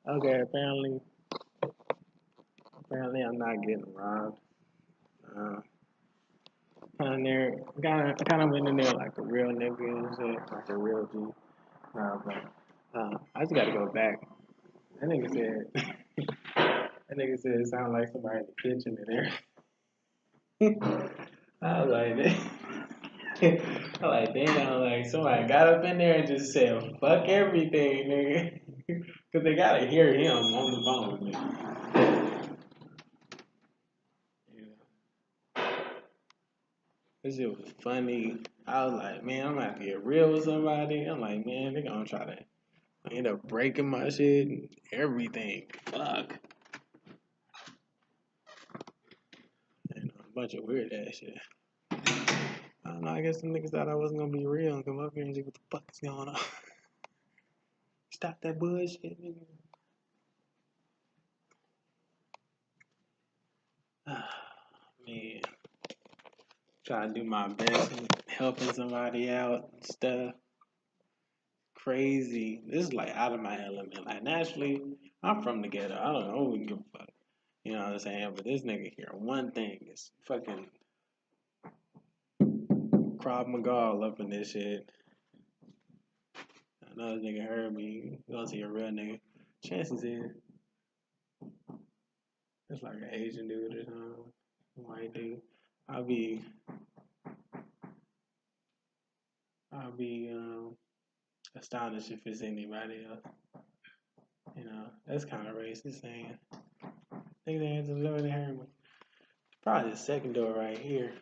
Okay, apparently I'm not getting robbed. Uh, kind of went in there like a real nigga and shit, like a real G. But I just gotta go back. That nigga said, that nigga said it sounded like somebody in the kitchen in there. I was like, I'm like, damn, like somebody got up in there and just said, fuck everything, nigga. Cause they gotta hear him on the phone with me. You know, this shit was funny. I was like, man, I'm gonna have to get real with somebody. I'm like, man, they gonna try to end up breaking my shit and everything. Fuck. And a bunch of weird ass shit. I don't know, I guess some niggas thought I wasn't gonna be real and come up here and see what the fuck is going on. Stop that bullshit, nigga. Man, try to do my best and helping somebody out and stuff. Crazy. This is like out of my element. Like naturally, I'm from the ghetto. I don't know. Give a fuck. You know what I'm saying? But this nigga here, one thing is fucking Krav Maga all up in this shit. I know this nigga heard me. You gonna see a real nigga. Chances is, it's like an Asian dude or something. White dude. I'll be, I'll be astonished if it's anybody else. You know, that's kind of racist saying. Niggas ain't just living in here. Probably the second door right here.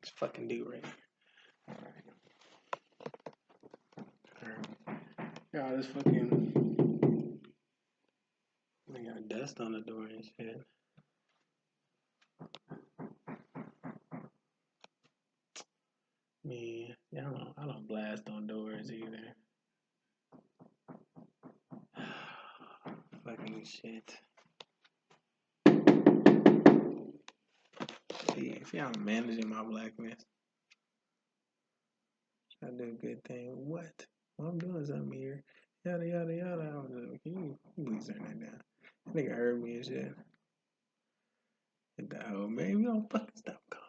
This fucking dude right here. Alright. Got this fucking. They got dust on the door and shit. Man, yeah, I don't blast on doors either. Fucking shit. See, I'm managing my blackness. I do a good thing. What? Well, I'm doing something here. Yada yada yada. I was like, can you please turn that down? That nigga heard me and shit. And that whole man, we don't fucking stop calling.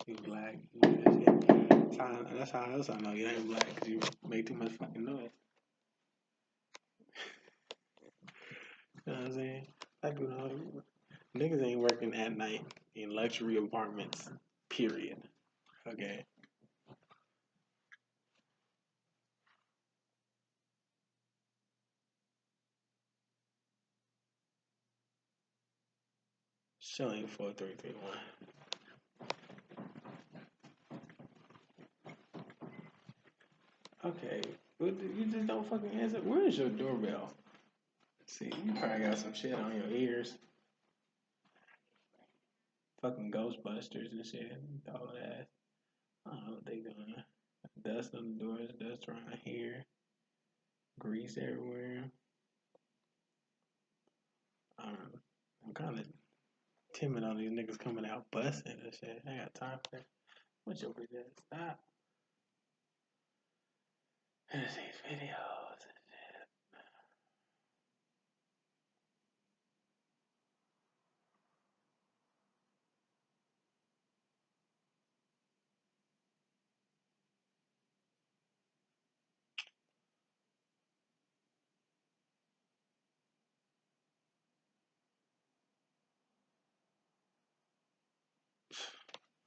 You black. You that shit. That's how else I know you ain't black because you make too much fucking noise. You know what I'm saying? Like, you know, niggas ain't working at night in luxury apartments. Period. Okay. Showing 4331. Okay. But you just don't fucking answer. Where is your doorbell? See, you probably got some shit on your ears. Fucking Ghostbusters and shit. All that. I don't know what they doing. Dust on the doors, dust around here, grease everywhere. I'm kind of timid on these niggas coming out busting and shit. I ain't got time for that. What's your bitch ass? Stop. There's these videos.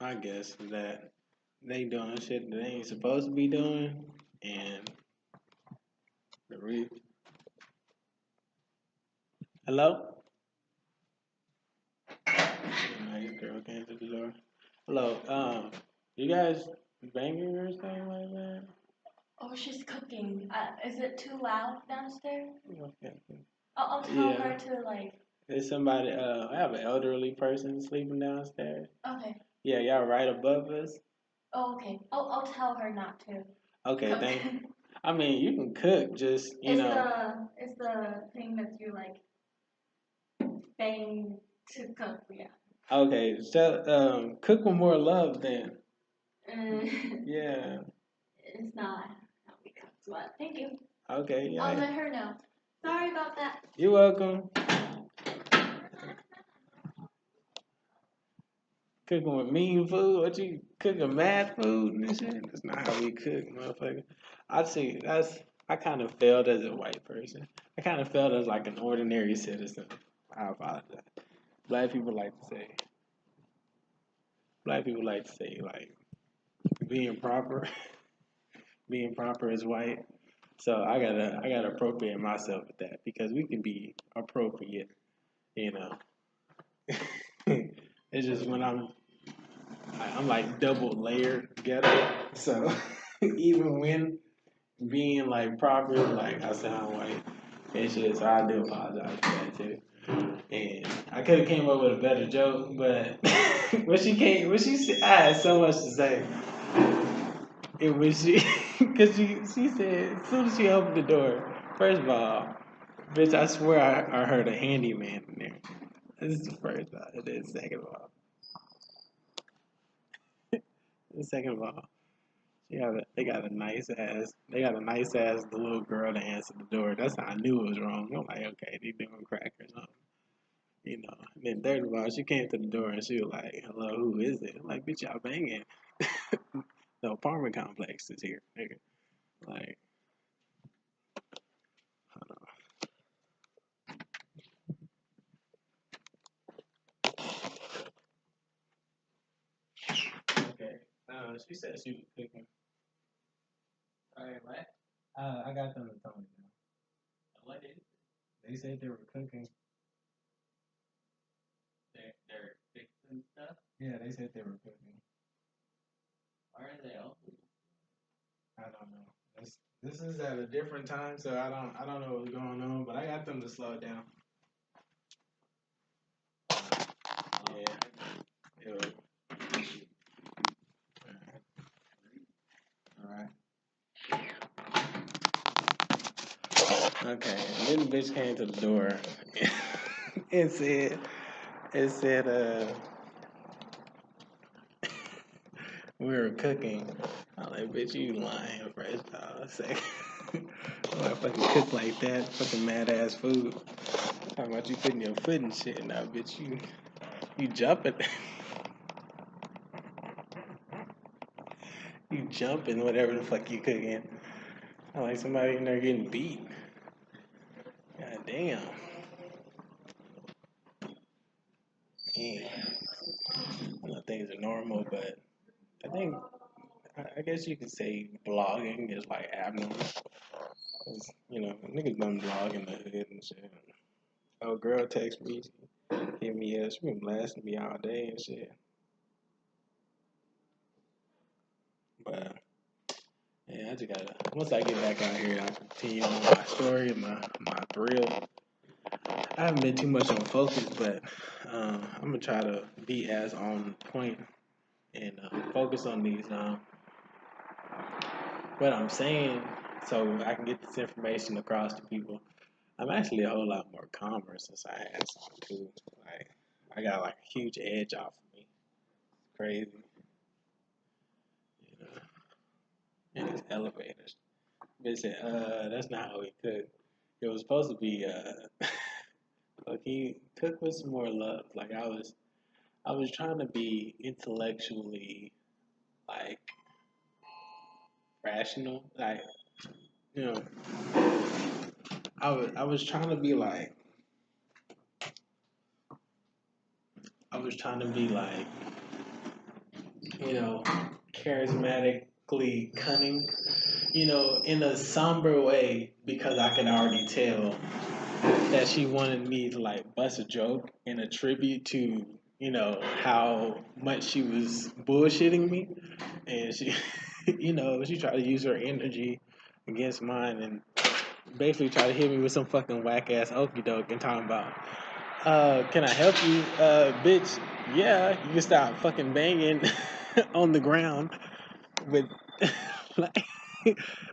I guess that they doing shit that they ain't supposed to be doing, and the hello. Nice girl came to the door. Hello. You guys banging or something like that? Oh, she's cooking. Is it too loud downstairs? Okay. I'll tell her to like. There's somebody. I have an elderly person sleeping downstairs. Okay. Yeah, y'all right above us. Oh, okay. I'll tell her not to. Okay, cook. thank you. I mean, you can cook, just you know. It's the thing that you like bang to cook. Yeah. Okay, so cook with more love then. Uh, Yeah. it's not how we cook, but thank you. Okay, yeah. I'll let her know. Sorry about that. You're welcome. Cooking with mean food? What you cooking mad food and shit? That's not how we cook, motherfucker. I kind of failed as a white person. I kind of failed as like an ordinary citizen. I apologize. Black people like to say, black people like to say like being proper, being proper is white. So I gotta appropriate myself with that because we can be appropriate, you know. It's just when I'm like double layered ghetto. So even when being like proper, like I sound white and shit, so I do apologize for that too. And I could have came up with a better joke, but when she said, I had so much to say. It was she, cause she said as soon as she opened the door, first of all, bitch, I swear I heard a handyman in there. This is the first thought. And then second of all, they got a nice ass little girl to answer the door. That's how I knew it was wrong. I'm like, okay, they doing crack or something, you know. And then third of all, she came to the door and she was like, hello, who is it? I'm like, bitch, y'all banging. The apartment complex is here, nigga. Like, hold on. Okay. She said she was cooking. All right, what? I got them to tell me now. What is it? They said they were cooking. They're fixing stuff? Yeah, they said they were cooking. Why are they open? I don't know. This is at a different time, so I don't know what's going on, but I got them to slow it down. Yeah. Ew. Alright. Okay. And then the bitch came to the door and said, we were cooking. I'm like, bitch, you lying first off. Second, I fucking cook like that, fucking mad ass food. Talking about you putting your foot in shit now, bitch. You jumping. You jumping whatever the fuck you cooking. I like somebody in there getting beat. God damn. Yeah. I know things are normal, but I think I guess you could say blogging is like abnormal. 'Cause, you know, niggas done blog in the hood and shit. Oh, girl text me, hit me up, she been blasting me all day and shit. But yeah, I just gotta once I get back out here, I'll continue on my story, my thrill. I haven't been too much on focus, but I'm gonna try to be as on point and focus on these what I'm saying, so I can get this information across to people. I'm actually a whole lot more calmer since I had some too. Like I got like a huge edge off of me. Crazy, you know. And it's elevators. They said, that's not how we cook. It was supposed to be like he cook with some more love. Like I was trying to be intellectually like rational. Like, you know, I was trying to be like I was trying to be like, you know, charismatically cunning, you know, in a somber way because I could already tell that she wanted me to like bust a joke and a tribute to, you know, how much she was bullshitting me. And she, you know, she tried to use her energy against mine and basically tried to hit me with some fucking whack ass okey doke and talking about, can I help you? Bitch, yeah, you can stop fucking banging on the ground with like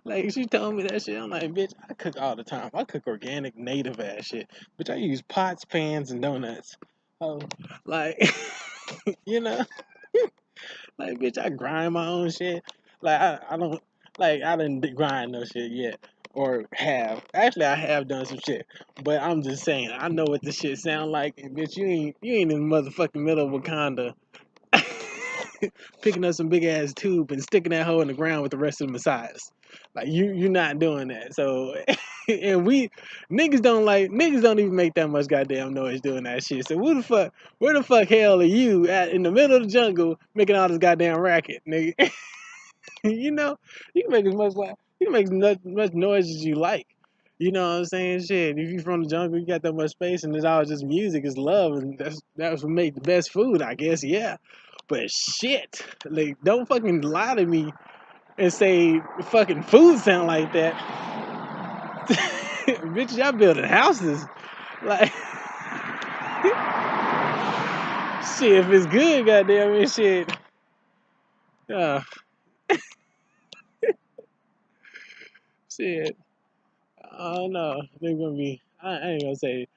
like she told me that shit. I'm like, bitch, I cook all the time. I cook organic, native ass shit. Bitch, I use pots, pans, and donuts. Oh, like you know, like bitch, I grind my own shit. Like I don't like I didn't grind no shit yet. or have. Actually, I have done some shit, but I'm just saying I know what this shit sound like, and bitch, you ain't in the motherfucking middle of Wakanda, picking up some big ass tube and sticking that hole in the ground with the rest of the Messiahs. Like you're not doing that. So, and niggas don't even make that much goddamn noise doing that shit. So where the fuck hell are you at in the middle of the jungle making all this goddamn racket, nigga? You know, you can make as much you can make as much noise as you like. You know what I'm saying? Shit, if you from the jungle, you got that much space, and it's all just music, it's love, and that's what make the best food, I guess. Yeah, but shit, like don't fucking lie to me and say fucking food sound like that. Bitch, y'all building houses, like shit. If it's good, goddamn it, shit. Uh, shit. I don't know. They're gonna be. I ain't gonna say.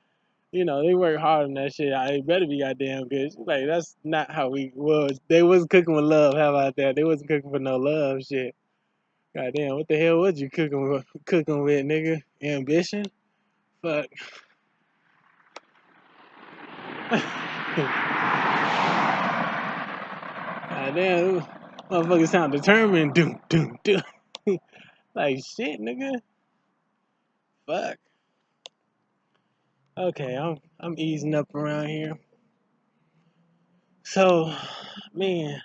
You know, they work hard on that shit. It better be goddamn good. Like that's not how we was. They wasn't cooking with love. How about that? They wasn't cooking for no love shit. Goddamn, what the hell was you cooking with, nigga? Ambition? Fuck. Goddamn, motherfuckers sound determined. Doom, doom, doom. Like shit, nigga. Fuck. Okay, I'm easing up around here. So, man.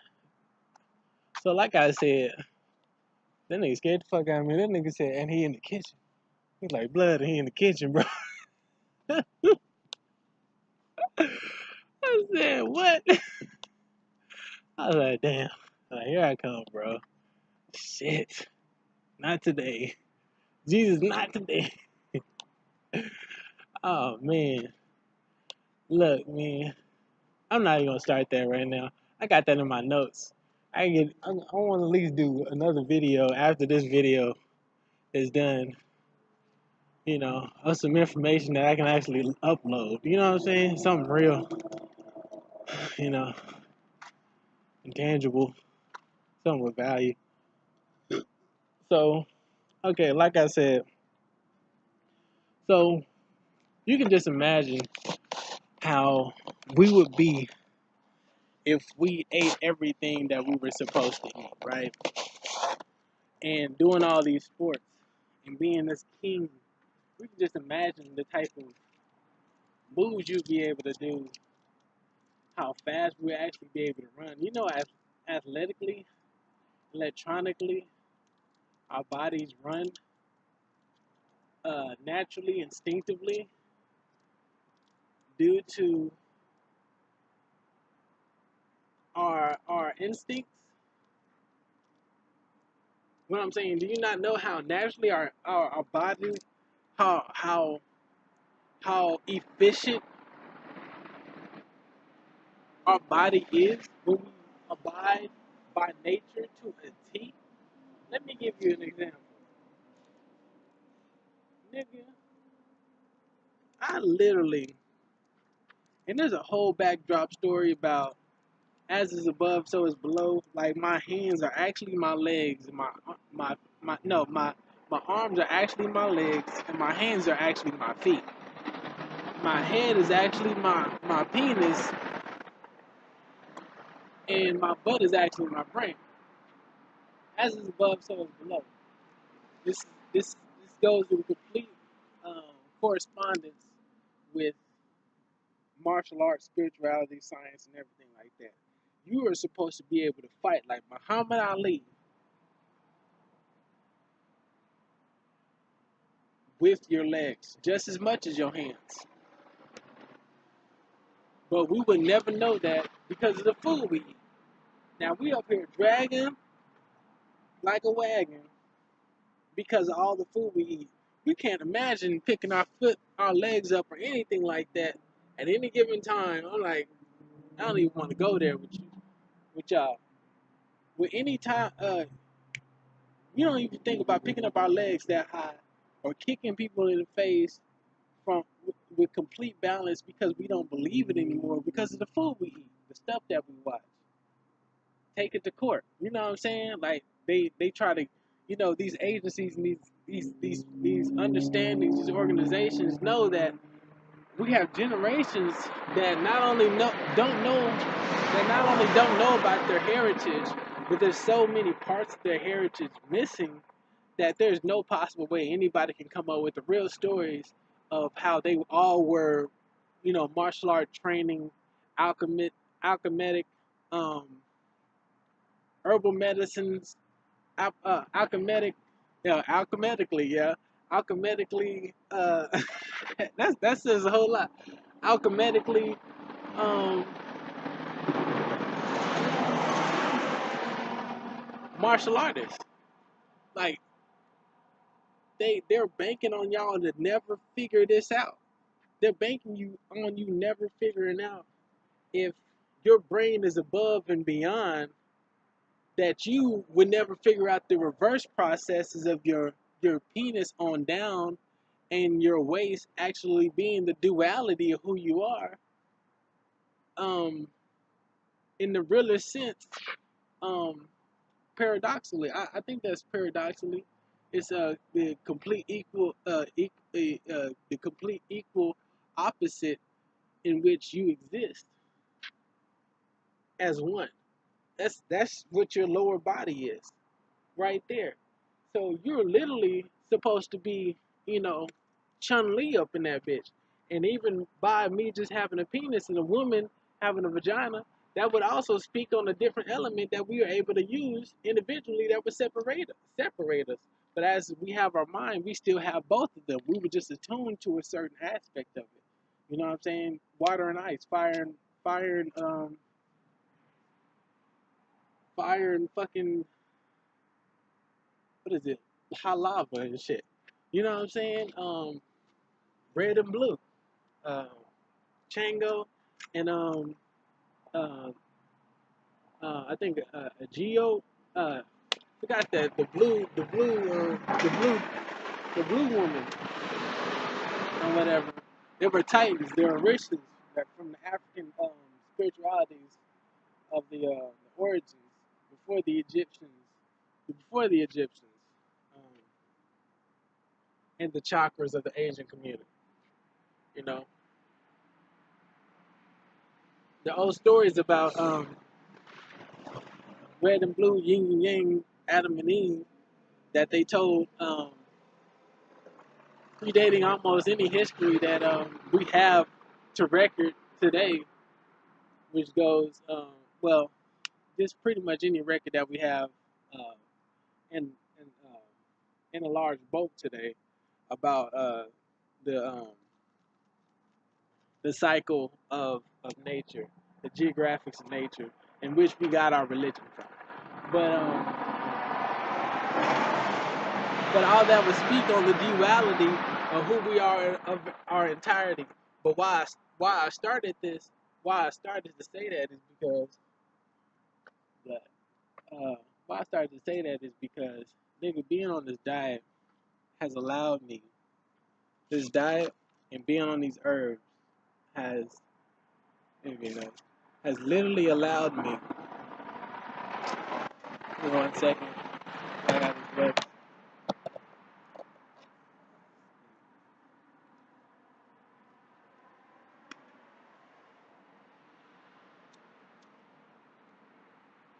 So like I said, that nigga scared the fuck out of me. That nigga said, and he in the kitchen. He's like, blood, and he in the kitchen, bro. I said, what? I was like, damn. Like, here I come, bro. Shit. Not today. Jesus, not today. Oh, man. Look, man. I'm not even going to start that right now. I got that in my notes. I want to at least do another video after this video is done, you know, of some information that I can actually upload. You know what I'm saying? Something real, you know, intangible, something with value. So, okay, like I said, so you can just imagine how we would be if we ate everything that we were supposed to eat, right? And doing all these sports and being this king, we can just imagine the type of moves you'd be able to do, how fast we'd actually be able to run. You know, athletically, electronically, our bodies run naturally, instinctively, due to our instincts. What I'm saying, do you not know how naturally our bodies, how efficient our body is when we abide by nature to a T? Let me give you an example. Nigga, I literally, and there's a whole backdrop story about as is above, so is below. Like my hands are actually my legs, and my arms are actually my legs, and my hands are actually my feet. My head is actually my penis, and my butt is actually my brain. As is above, so is below. This this goes in complete um, correspondence with martial arts, spirituality, science, and everything like that. You are supposed to be able to fight like Muhammad Ali with your legs just as much as your hands. But we would never know that because of the food we eat. Now we up here dragging like a wagon because of all the food we eat. We can't imagine picking our legs up, or anything like that at any given time. I'm like, I don't even want to go there with y'all. With any time, we don't even think about picking up our legs that high or kicking people in the face from with complete balance because we don't believe it anymore because of the food we eat, the stuff that we watch. Take it to court. You know what I'm saying? Like they try to, these agencies and these understandings, these organizations know that we have generations that not only don't know about their heritage, but there's so many parts of their heritage missing that there's no possible way anybody can come up with the real stories of how they all were, martial art training, alchemic, um, herbal medicines, alchemic, alchemically, yeah, alchemically. That says a whole lot. Alchemically, um, martial artists. Like they're banking on y'all to never figure this out. They're banking you never figuring out if your brain is above and beyond that you would never figure out the reverse processes of your penis on down and your waist actually being the duality of who you are. Um, in the realest sense, um, paradoxically, I think that's paradoxically, it's the complete equal, the complete equal opposite in which you exist as one. That's what your lower body is, right there. So you're literally supposed to be, Chun-Li up in that bitch. And even by me just having a penis and a woman having a vagina, that would also speak on a different element that we are able to use individually that would separate us. But as we have our mind, we still have both of them. We were just attuned to a certain aspect of it. You know what I'm saying? Water and ice, fire and fucking, what is it? Hot lava and shit. You know what I'm saying? Red and blue, uh, Chango, and uh, I think a Geo. Forgot that the blue woman or whatever. They were Titans. They were Rishis that from the African spiritualities of the origins before the Egyptians, um, and the chakras of the Asian community. You know, the old stories about red and blue, yin and yang, Adam and Eve, that they told, predating almost any history that we have to record today, which goes, well, just pretty much any record that we have uh, in in, uh, in a large bulk today about the um, the cycle of nature, the geographics of nature, in which we got our religion from. But all that would speak on the duality of who we are of our entirety. But why I started to say that is because the why I started to say that is because nigga being on this diet has allowed me this diet and being on these herbs has you know has literally allowed me. Hold on 1 second. I got this better.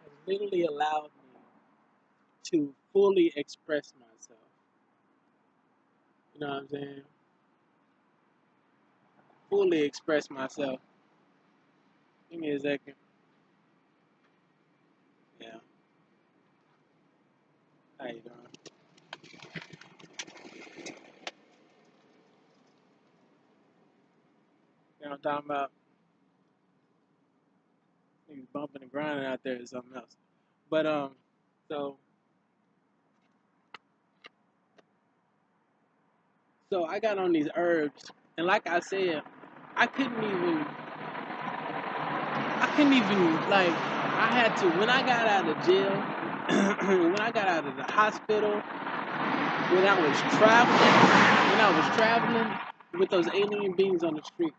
Has literally allowed me to fully express myself. You know what I'm saying? Fully express myself. Give me a second. Yeah. How you doing? You know what I'm talking about? Niggas bumping and grinding out there is something else. But so so I got on these herbs, and like I said, I couldn't even like I had to when I got out of jail, when I got out of the hospital, when I was traveling with those alien beings on the streets.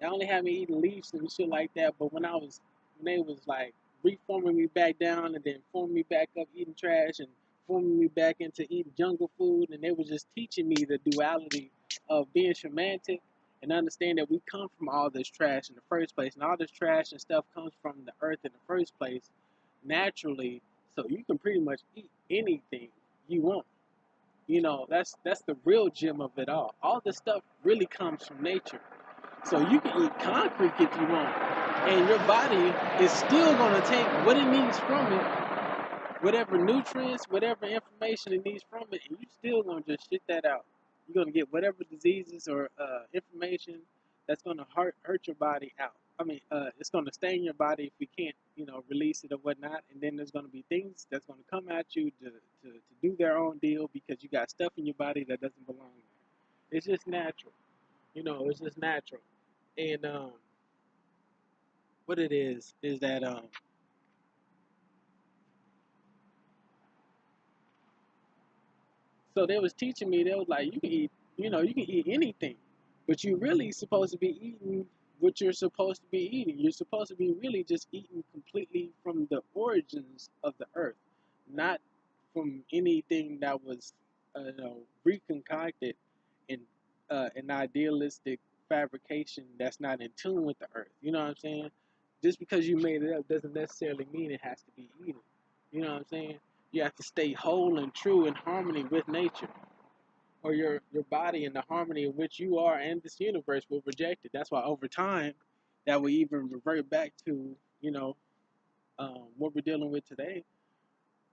They only had me eating leaves and shit like that. But when they was like reforming me back down and then forming me back up eating trash and transforming me back into eating jungle food, and they were just teaching me the duality of being shamanic and understand that we come from all this trash in the first place, and all this trash and stuff comes from the earth in the first place naturally, so you can pretty much eat anything you want. You know, that's the real gem of it all. All this stuff really comes from nature. So you can eat concrete if you want, and your body is still going to take what it needs from it, whatever nutrients, whatever information it needs from it, and you still going to just shit that out. You're going to get whatever diseases or information that's going to hurt your body out. I mean, it's going to stay in your body if we can't, release it or whatnot. And then there's going to be things that's going to come at you to do their own deal because you got stuff in your body that doesn't belong there. It's just natural. It's just natural. And what it is that so they was teaching me. They was like, you can eat anything, but you really supposed to be eating what you're supposed to be eating. You're supposed to be really just eating completely from the origins of the earth, not from anything that was, reconcocted in an idealistic fabrication that's not in tune with the earth. You know what I'm saying? Just because you made it up doesn't necessarily mean it has to be eaten. You know what I'm saying? You have to stay whole and true in harmony with nature, or your body and the harmony in which you are and this universe will reject it. That's why over time, that will even revert back to what we're dealing with today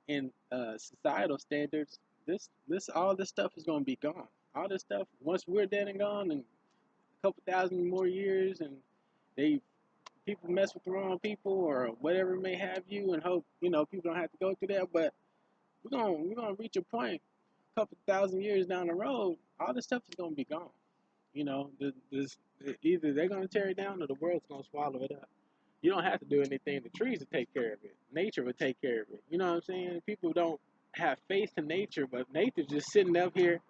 in societal standards. This all this stuff is going to be gone. All this stuff once we're dead and gone, in a couple thousand more years, and they people mess with the wrong people or whatever may have you, and hope people don't have to go through that. But we're gonna reach a point a couple thousand years down the road, all this stuff is gonna be gone. Either they're gonna tear it down or the world's gonna swallow it up. You don't have to do anything. The trees will take care of it. Nature will take care of it. You know what I'm saying? People don't have faith in nature, but nature's just sitting up here.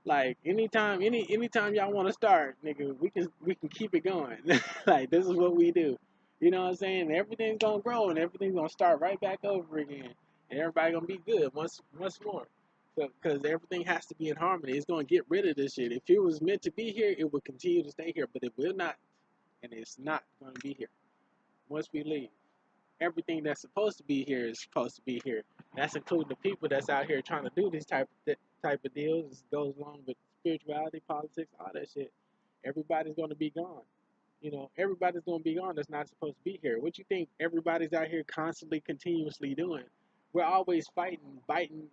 Like anytime y'all want to start, nigga, we can keep it going. Like this is what we do. You know what I'm saying? Everything's gonna grow and everything's gonna start right back over again, and everybody gonna be good once more. So, because everything has to be in harmony, it's gonna get rid of this shit. If it was meant to be here, it will continue to stay here, but it will not, and it's not gonna be here once we leave. Everything that's supposed to be here is supposed to be here. That's including the people that's out here trying to do these type of deals. This goes along with spirituality, politics, all that shit. Everybody's gonna be gone. Everybody's gonna be gone that's not supposed to be here. What you think everybody's out here constantly, continuously doing? We're always fighting, biting,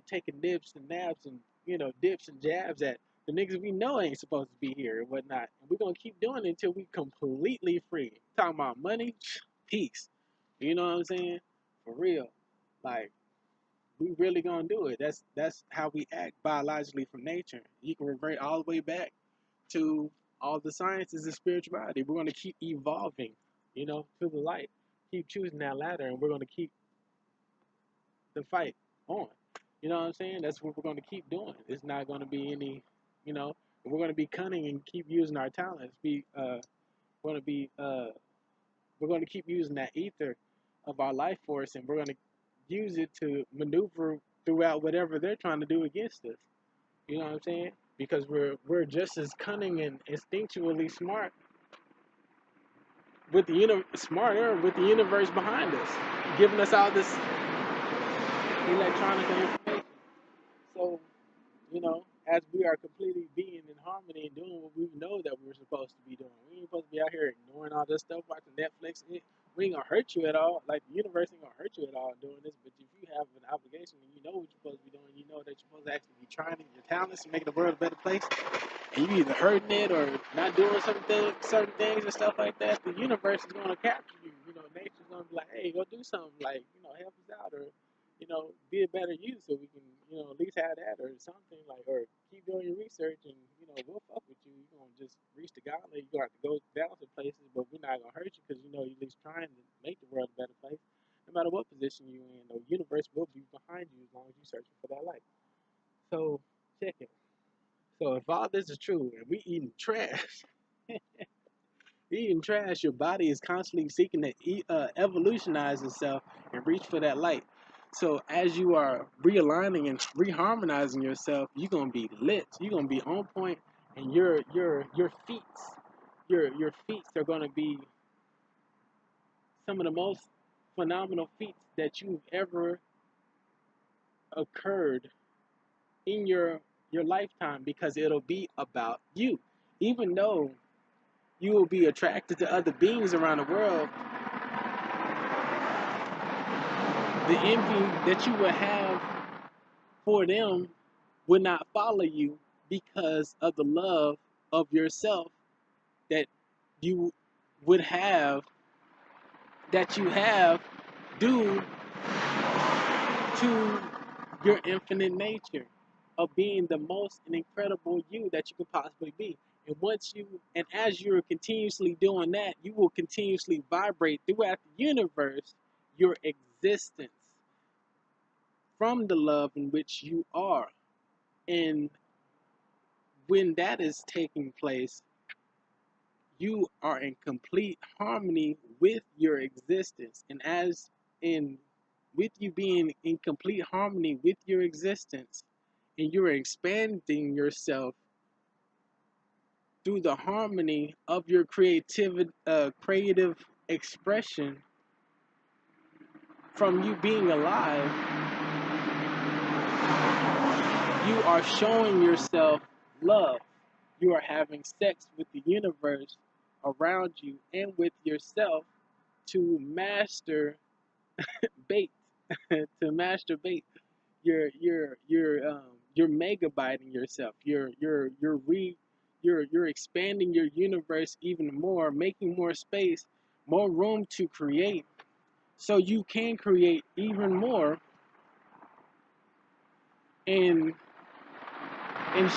taking nips and naps and dips and jabs at the niggas we know ain't supposed to be here and whatnot. And we're gonna keep doing it until we completely free. Talking about money, peace. You know what I'm saying? For real. Like, we really gonna do it. That's how we act biologically from nature. You can revert all the way back to all the sciences and spirituality. We're gonna keep evolving, to the light. Keep choosing that ladder, and we're gonna keep the fight on. You know what I'm saying? That's what we're gonna keep doing. It's not gonna be any, we're gonna be cunning and keep using our talents. Gonna be we're gonna keep using that ether of our life force, and we're gonna use it to maneuver throughout whatever they're trying to do against us. You know what I'm saying? Because we're just as cunning and instinctually smart with smarter with the universe behind us, giving us all this electronic information. So, as we are completely being in harmony and doing what we know that we're supposed to be doing. We ain't supposed to be out here ignoring all this stuff, watching Netflix. We ain't gonna hurt you at all. Like, the universe ain't gonna hurt you at all doing this. But if you have an obligation and you know what you're supposed to be doing, you know that you're supposed to actually be trying your talents to make the world a better place, and you either hurting it or not doing certain things and stuff like that, the universe is gonna capture you. Nature's gonna be like, hey, go do something, like, help us out, or be a better you, so we can, at least have that or something, like, or keep doing your research, and we'll fuck with you. You're gonna just reach the gauntlet. You're gonna have to go down some places, but we're not gonna hurt you because you're at least trying to make the world a better place. No matter what position you're in, the universe will be behind you as long as you're searching for that light. So check it. So if all this is true and we eating trash, your body is constantly seeking to evolutionize itself and reach for that light. So as you are realigning and reharmonizing yourself, you're gonna be lit. You're gonna be on point, and your feats, your feats are gonna be some of the most phenomenal feats that you've ever occurred in your lifetime, because it'll be about you. Even though you will be attracted to other beings around the world, the envy that you will have for them would not follow you, because of the love of yourself that you would have, that you have due to your infinite nature of being the most and incredible you that you could possibly be. And as you're continuously doing that, you will continuously vibrate throughout the universe your existence from the love in which you are. And when that is taking place, you are in complete harmony with your existence. And as in with you being in complete harmony with your existence, and you're expanding yourself through the harmony of your creative expression from you being alive, you are showing yourself love. You are having sex with the universe around you and with yourself to master bait, to masturbate. You're megabyting yourself. You're expanding your universe even more, making more space, more room to create, so you can create even more, and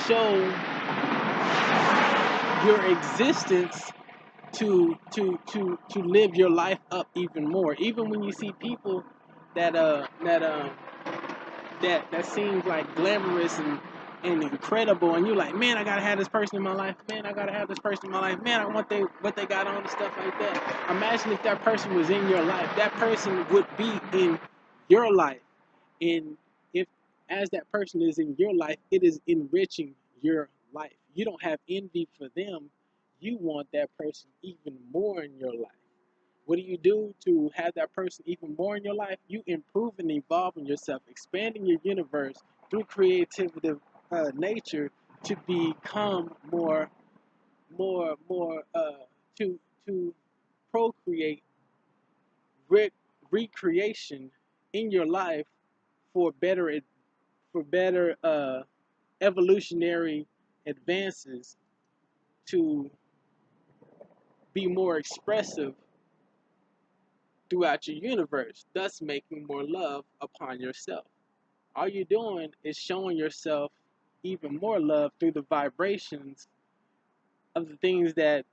show your existence to live your life up even more. Even when you see people that that seems like glamorous and incredible, and you're like, man, I gotta have this person in my life. Man, I gotta have this person in my life. Man, I want what they got on and stuff like that. Imagine if that person was in your life. That person would be in your life, and if as that person is in your life, it is enriching your life. You don't have envy for them. You want that person even more in your life. What do you do to have that person even more in your life? You improve and evolve in yourself, expanding your universe through creativity, nature, to become to procreate recreation in your life for better evolutionary advances, to be more expressive throughout your universe, thus making more love upon yourself. All you're doing is showing yourself even more love through the vibrations of the things that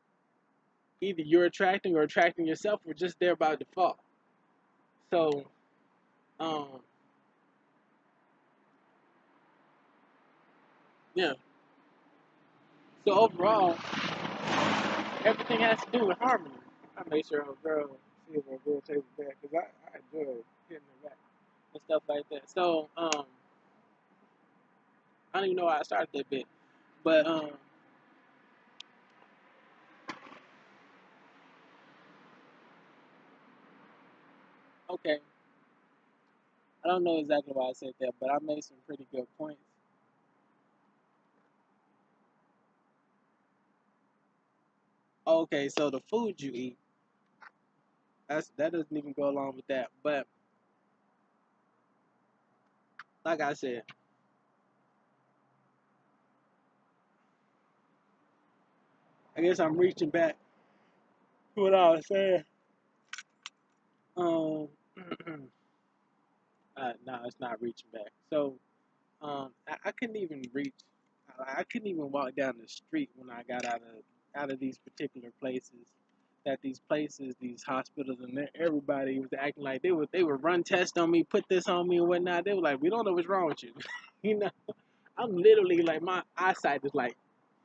either you're attracting or attracting yourself, or just there by default. So, um, yeah. So overall, everything has to do with harmony. I make sure a girl see if a girl takes it back, because I enjoy hitting her back and stuff like that. So, I don't even know why I started that bit, but okay. I don't know exactly why I said that, but I made some pretty good points. Okay, so the food you eat, that doesn't even go along with that. But like I said, I guess I'm reaching back to what I was saying. Um, no, it's not reaching back. So, I couldn't even reach. I couldn't even walk down the street when I got out of these particular places. That these places, these hospitals, and everybody was acting like they would run tests on me, put this on me and whatnot. They were like, we don't know what's wrong with you. you know, I'm literally like, my eyesight is like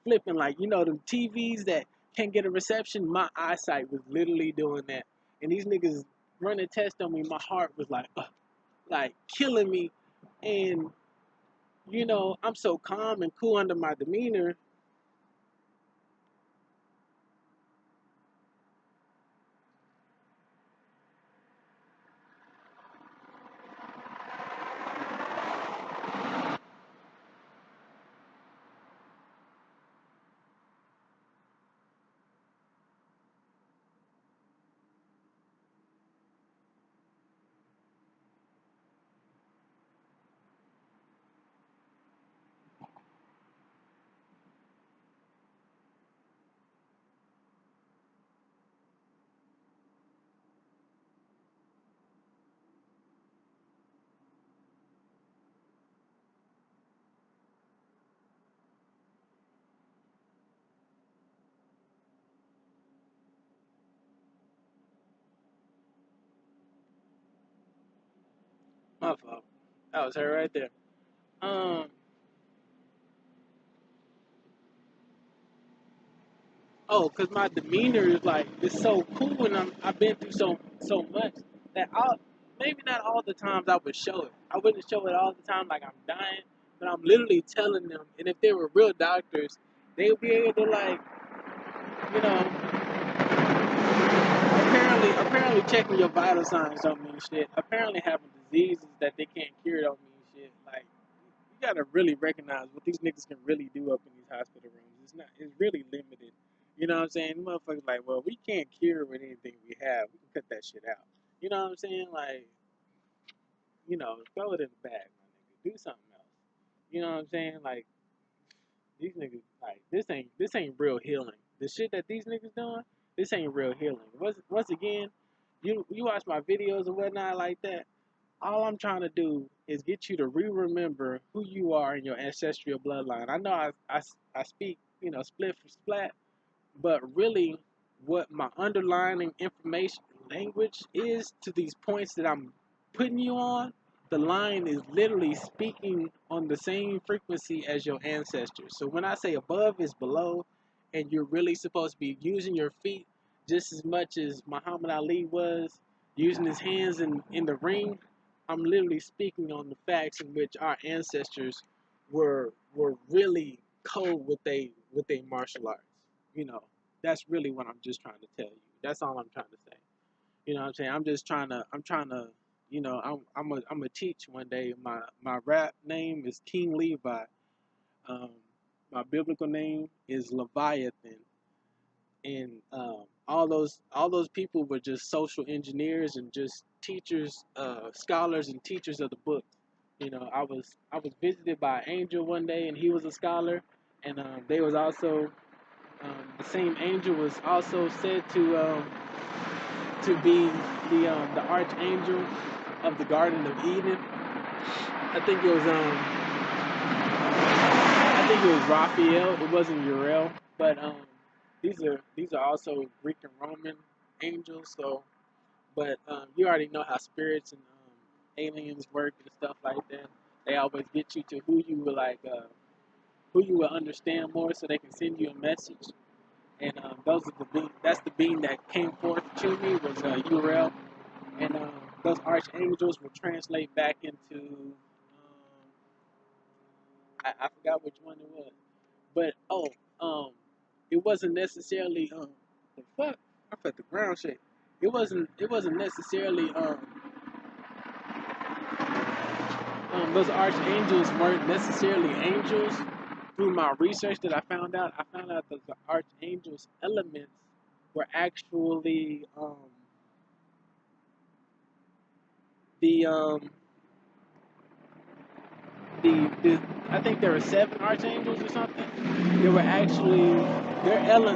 flipping, like, the TVs that can't get a reception. My eyesight was literally doing that, and these niggas running tests on me. My heart was like, ugh. like killing me, and I'm so calm and cool under my demeanor. My fault. That was her right there. Um. Oh, cause my demeanor is like it's so cool, and I've been through so much that I maybe not all the times I would show it. I wouldn't show it all the time like I'm dying, but I'm literally telling them. And if they were real doctors, they would be able to like you know apparently checking your vital signs don't mean shit. Apparently having diseases that they can't cure don't mean shit. Like you gotta really recognize what these niggas can really do up in these hospital rooms. It's really limited. You know what I'm saying? Motherfuckers like, well, we can't cure with anything we have. We can cut that shit out. You know what I'm saying? Like, throw it in the bag, my nigga. Do something else. You know what I'm saying? Like, these niggas, like, this ain't real healing. The shit that these niggas doing, this ain't real healing. Once again, you watch my videos and whatnot like that. All I'm trying to do is get you to remember who you are in your ancestral bloodline. I know I speak, split for splat, but really what my underlying information language is to these points that I'm putting you on, the line is literally speaking on the same frequency as your ancestors. So when I say above is below, and you're really supposed to be using your feet just as much as Muhammad Ali was using his hands in the ring, I'm literally speaking on the facts in which our ancestors were really cold with a martial arts. You know, that's really what I'm just trying to tell you. That's all I'm trying to say. You know what I'm saying? I'm trying to, I'm a teach one day. My rap name is King Levi. Um, my biblical name is Leviathan, and all those people were just social engineers and just teachers, scholars and teachers of the book. I was visited by an angel one day, and he was a scholar, and they was also the same angel was also said to be the archangel of the Garden of Eden. I think it was Raphael. It wasn't Uriel, but these are also Greek and Roman angels. So, but you already know how spirits and aliens work and stuff like that. They always get you to who you will understand more, so they can send you a message. And that's the being that came forth to me was Uriel, and those archangels will translate back into I forgot which one it was, but it wasn't necessarily the fuck I felt the ground shake. It wasn't necessarily those archangels weren't necessarily angels. Through my research that I found out that the archangels elements were actually the the I think there were seven archangels or something. They were actually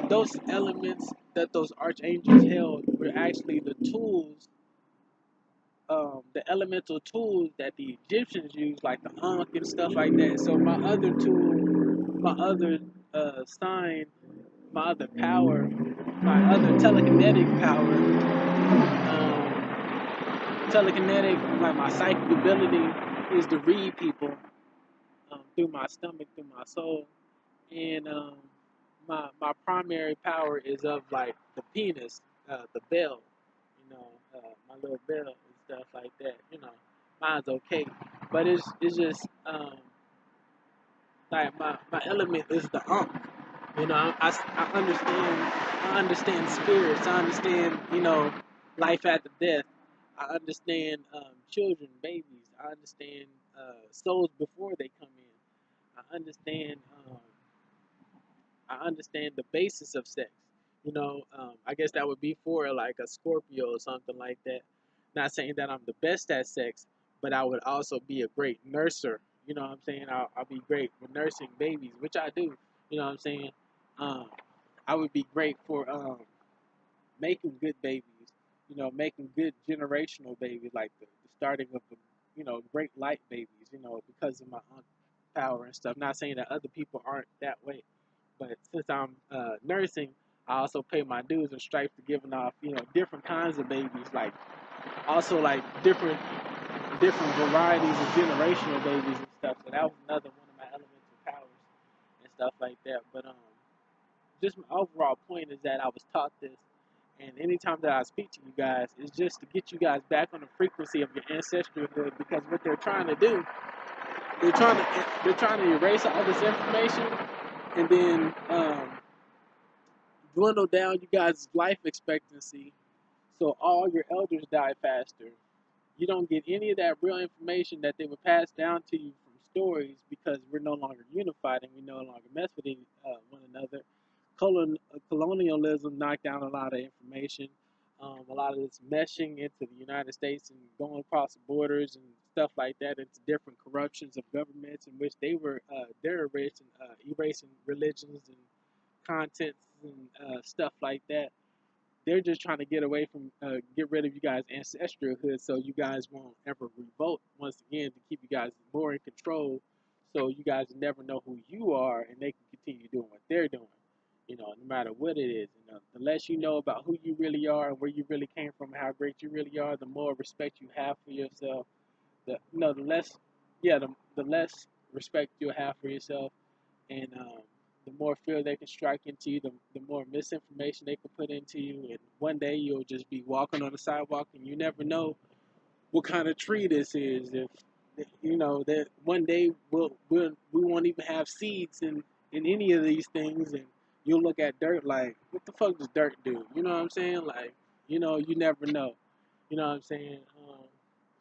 those elements that those archangels held were actually the tools, the elemental tools that the Egyptians used, like the Ankh and stuff like that. So my other tool, my other sign, my other power, my other telekinetic power, telekinetic, like my psychic ability, is to read people through my stomach, through my soul, and my primary power is of like the penis, the bell, my little bell and stuff like that. mine's okay. But it's just like my element is the unk. You know, I understand spirits. I understand, life after death. I understand children, babies. I understand souls before they come in. I understand. I understand the basis of sex. I guess that would be for like a Scorpio or something like that. Not saying that I'm the best at sex, but I would also be a great nurser. You know what I'm saying? I'll be great with nursing babies, which I do. You know what I'm saying? Um, I would be great for making good babies. Making good generational babies, like the starting of the, great light babies. Because of my power and stuff. Not saying that other people aren't that way, but since I'm nursing, I also pay my dues and stripes to giving off, different kinds of babies, like also like different varieties of generational babies and stuff. So that was another one of my elemental powers and stuff like that. But just my overall point is that I was taught this, and anytime that I speak to you guys, it's just to get you guys back on the frequency of your ancestryhood, because what they're trying to do, they're trying to erase all this information and then dwindle down you guys' life expectancy, so all your elders die faster. You don't get any of that real information that they would pass down to you from stories, because we're no longer unified and we no longer mess with one another. Colonialism knocked down a lot of information. A lot of this meshing into the United States and going across the borders and stuff like that, into different corruptions of governments in which they're erasing religions and contents and stuff like that. They're just trying to get rid of you guys' ancestryhood, so you guys won't ever revolt once again, to keep you guys more in control, so you guys never know who you are and they can continue doing what they're doing. No matter what it is. The less you know about who you really are and where you really came from, and how great you really are, the more respect you have for yourself. The less, yeah, the less respect you'll have for yourself, and the more fear they can strike into you, the more misinformation they can put into you, and one day you'll just be walking on the sidewalk and you never know what kind of tree this is. If that one day we won't even have seeds in any of these things, and you'll look at dirt like, what the fuck does dirt do? You know what I'm saying? Like, you never know. You know what I'm saying?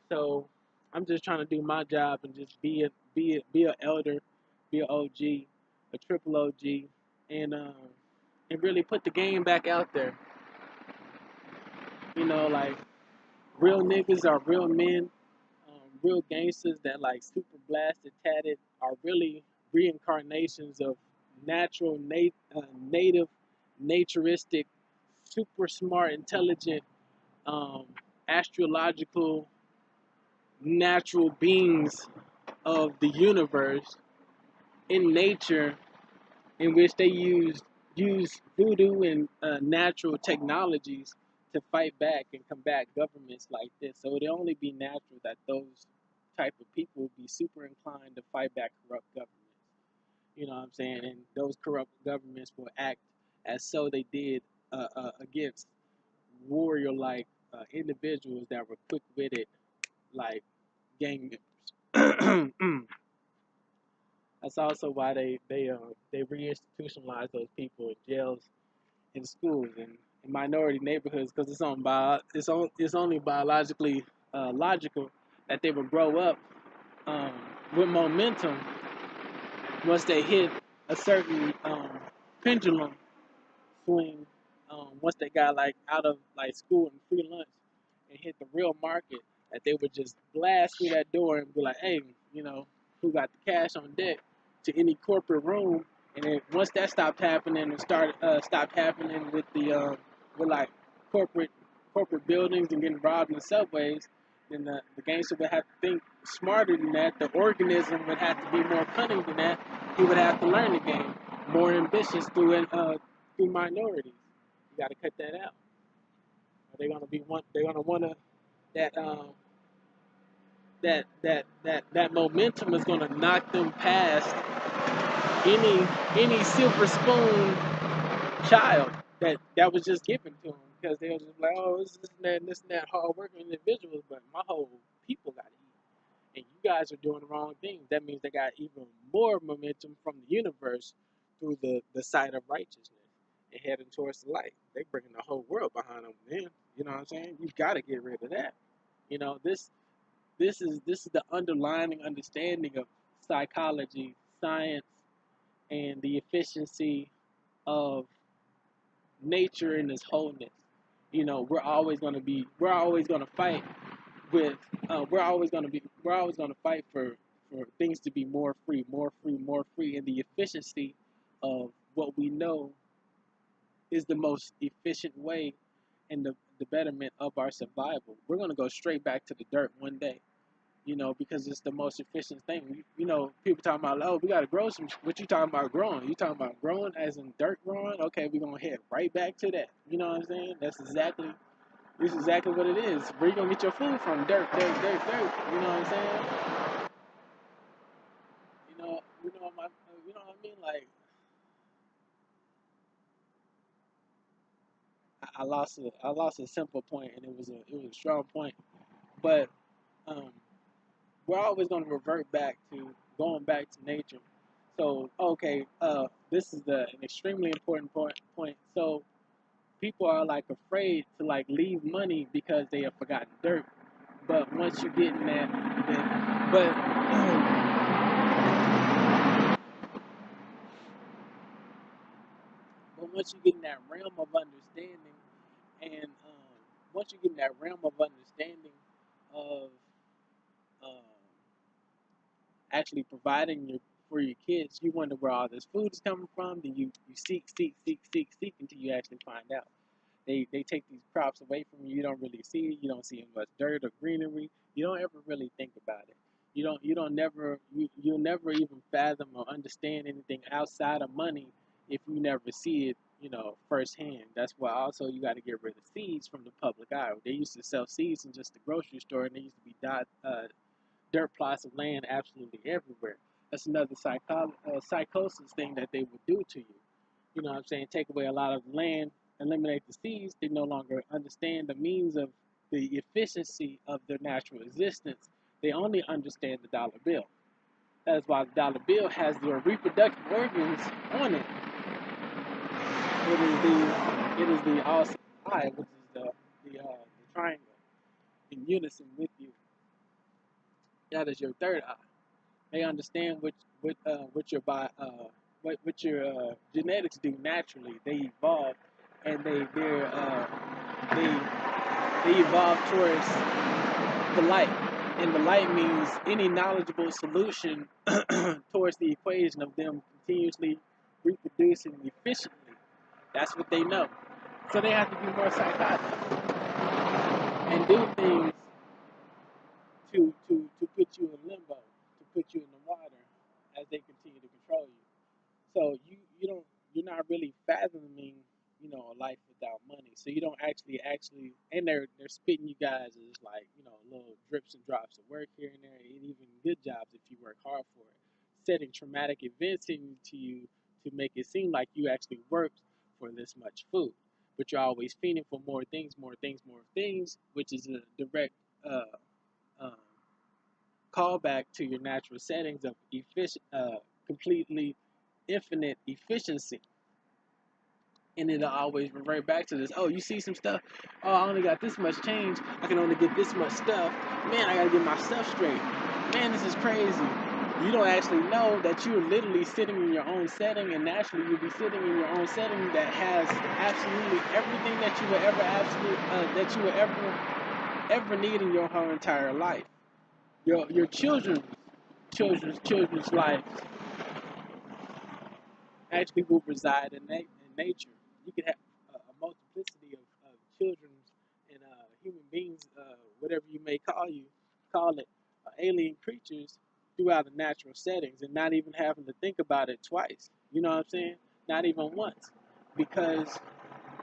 So I'm just trying to do my job and just be an elder, be an OG, a triple OG, and really put the game back out there. Like, real niggas are real men. Real gangsters that like super blasted, tatted, are really reincarnations of native, naturistic, super smart, intelligent, um, astrological, natural beings of the universe in nature, in which they use voodoo and natural technologies to fight back and combat governments like this. So it'd only be natural that those type of people would be super inclined to fight back corrupt governments. You know what I'm saying? And those corrupt governments will act as so they did against warrior-like individuals that were quick-witted, like gang members. That's also why they reinstitutionalize those people in jails, in schools, and in minority neighborhoods, because it's only biologically logical that they would grow up um, with momentum once they hit a certain pendulum swing. Once they got like out of like school and free lunch and hit the real market, that they would just blast through that door and be like, hey, who got the cash on deck, to any corporate room. And then once that stopped happening and stopped happening with with like corporate corporate buildings and getting robbed in the subways, then the gangster would have to think smarter than that. The organism would have to be more cunning than that. He would have to learn the game, more ambitious through minorities. You got to cut that out. They're gonna be one. They're gonna wanna that that momentum is gonna knock them past any silver spoon child that was just given to them, because they was just like, oh, this and that hard working individuals, but my whole people got to eat. and you guys are doing the wrong things. That means they got even more momentum from the universe through the sight of righteousness and heading towards the light. They bringing the whole world behind them. Then you know what I'm saying? You got to get rid of that. You know this is the underlying understanding of psychology, science, and the efficiency of nature in its wholeness. You know, we're always gonna fight with, we're always gonna fight for things to be more free, more free, more free, and the efficiency of what we know is the most efficient way and the betterment of our survival. We're gonna go straight back to the dirt one day, you know, because it's the most efficient thing. You know, people talking about, oh, we got to grow some. What you talking about growing? You talking about growing as in dirt growing? Okay, we're gonna head right back to that. You know what I'm saying? This is exactly what it is. Where you gonna get your food from? Dirt, dirt, dirt, dirt. You know what I'm saying? You know what I mean? Like I lost a simple point, and it was a strong point. But um, we're always going to revert back to going back to nature. So, okay, this is an extremely important point. So, people are like afraid to like leave money because they have forgotten dirt. But once you get in that, then, but once you get in that realm of understanding, and once you get in that realm of understanding of um, actually providing for your kids, you wonder where all this food is coming from. Then you seek until you actually find out. They take these crops away from you. You don't really see it. You don't see much dirt or greenery. You don't ever really think about it. You'll never even fathom or understand anything outside of money if you never see it, you know, firsthand. That's why also you got to get rid of seeds from the public eye. They used to sell seeds in just the grocery store, and they used to be dirt plots of land absolutely everywhere. That's another psychosis thing that they would do to you. You know what I'm saying? Take away a lot of land, eliminate the seeds. They no longer understand the means of the efficiency of their natural existence. They only understand the dollar bill. That is why the dollar bill has their reproductive organs on it. It is the awesome eye, which is the triangle in unison with you. That is your third eye. They understand what your what your genetics do naturally. They evolve, and they they evolve towards the light, and the light means any knowledgeable solution towards the equation of them continuously reproducing efficiently. That's what they know. So they have to be more psychotic and do things to put you in limbo, to put you in the water as they continue to control you. So you're not really fathoming, you know, a life without money. So you don't actually, and they're spitting you guys as like, you know, little drips and drops of work here and there, and even good jobs if you work hard for it. Setting traumatic events into you to make it seem like you actually worked for this much food, but you're always fiending for more things, more things, more things, which is a direct uh, um, callback to your natural settings of completely infinite efficiency. And it'll always revert back to this. Oh, you see some stuff? Oh, I only got this much change. I can only get this much stuff. Man, I gotta get my stuff straight. Man, this is crazy. You don't actually know that you're literally sitting in your own setting, and naturally you'll be sitting in your own setting that has absolutely everything that you would ever need in your whole entire life. Your children's life actually will reside in nature. You can have a multiplicity of children and human beings, whatever you may call it, alien creatures throughout the natural settings, and not even having to think about it twice. You know what I'm saying? Not even once, because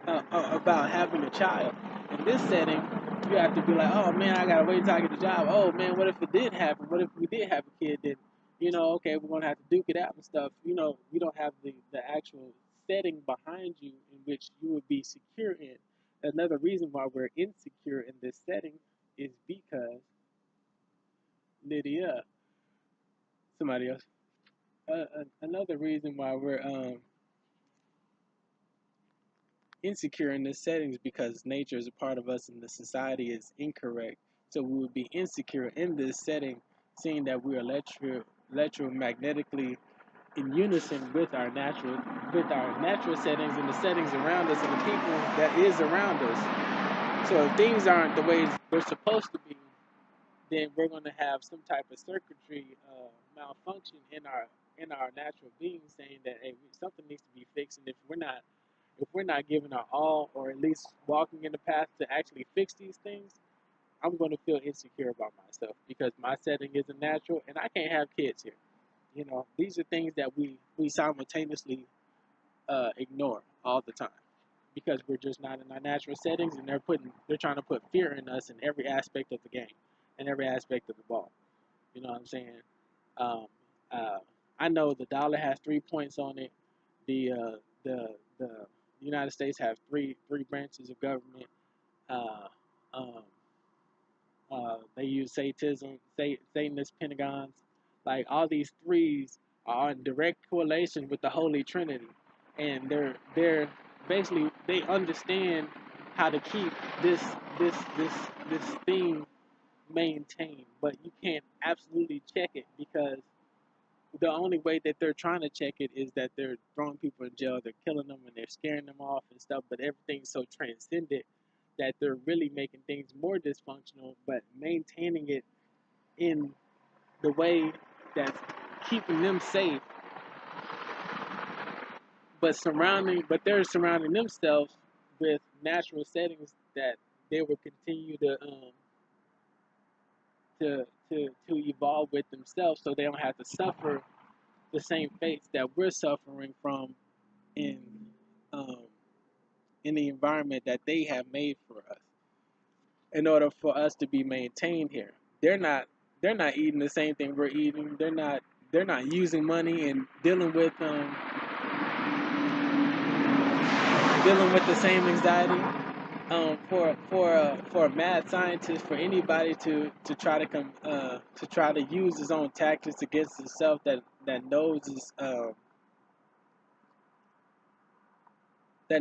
about having a child. In this setting, you have to be like, oh man, I gotta wait until I get a job. Oh man, what if it did happen? What if we did have a kid? Then, you know, okay, we're gonna have to duke it out and stuff. You know, you don't have the actual setting behind you in which you would be secure in. Another reason why we're insecure in this setting is because Lydia, somebody else. Another reason why we're insecure in this setting is because nature is a part of us and the society is incorrect. So we would be insecure in this setting, seeing that we are electromagnetically in unison with our natural settings and the settings around us and the people that is around us. So if things aren't the way they're supposed to be, then we're going to have some type of circuitry malfunction in our natural being, saying that hey, something needs to be fixed, and if we're not giving our all, or at least walking in the path to actually fix these things, I'm going to feel insecure about myself because my setting isn't natural, and I can't have kids here. You know, these are things that we simultaneously ignore all the time because we're just not in our natural settings, and they're trying to put fear in us in every aspect of the game, and every aspect of the ball. You know what I'm saying? Um, uh, I know the dollar has 3 points on it. The United States have three branches of government. Uh, um, they use Satanist Pentagons. Like all these threes are in direct correlation with the Holy Trinity, and they're basically they understand how to keep this this this this thing maintained, but you can't absolutely check it because the only way that they're trying to check it is that they're throwing people in jail, they're killing them, and they're scaring them off and stuff. But everything's so transcendent that they're really making things more dysfunctional, but maintaining it in the way that's keeping them safe, but they're surrounding themselves with natural settings that they will continue to evolve with themselves, so they don't have to suffer the same fates that we're suffering from in um, in the environment that they have made for us in order for us to be maintained here. They're not they're not eating the same thing we're eating. They're not using money and dealing with the same anxiety. For a mad scientist, for anybody to try to use his own tactics against himself that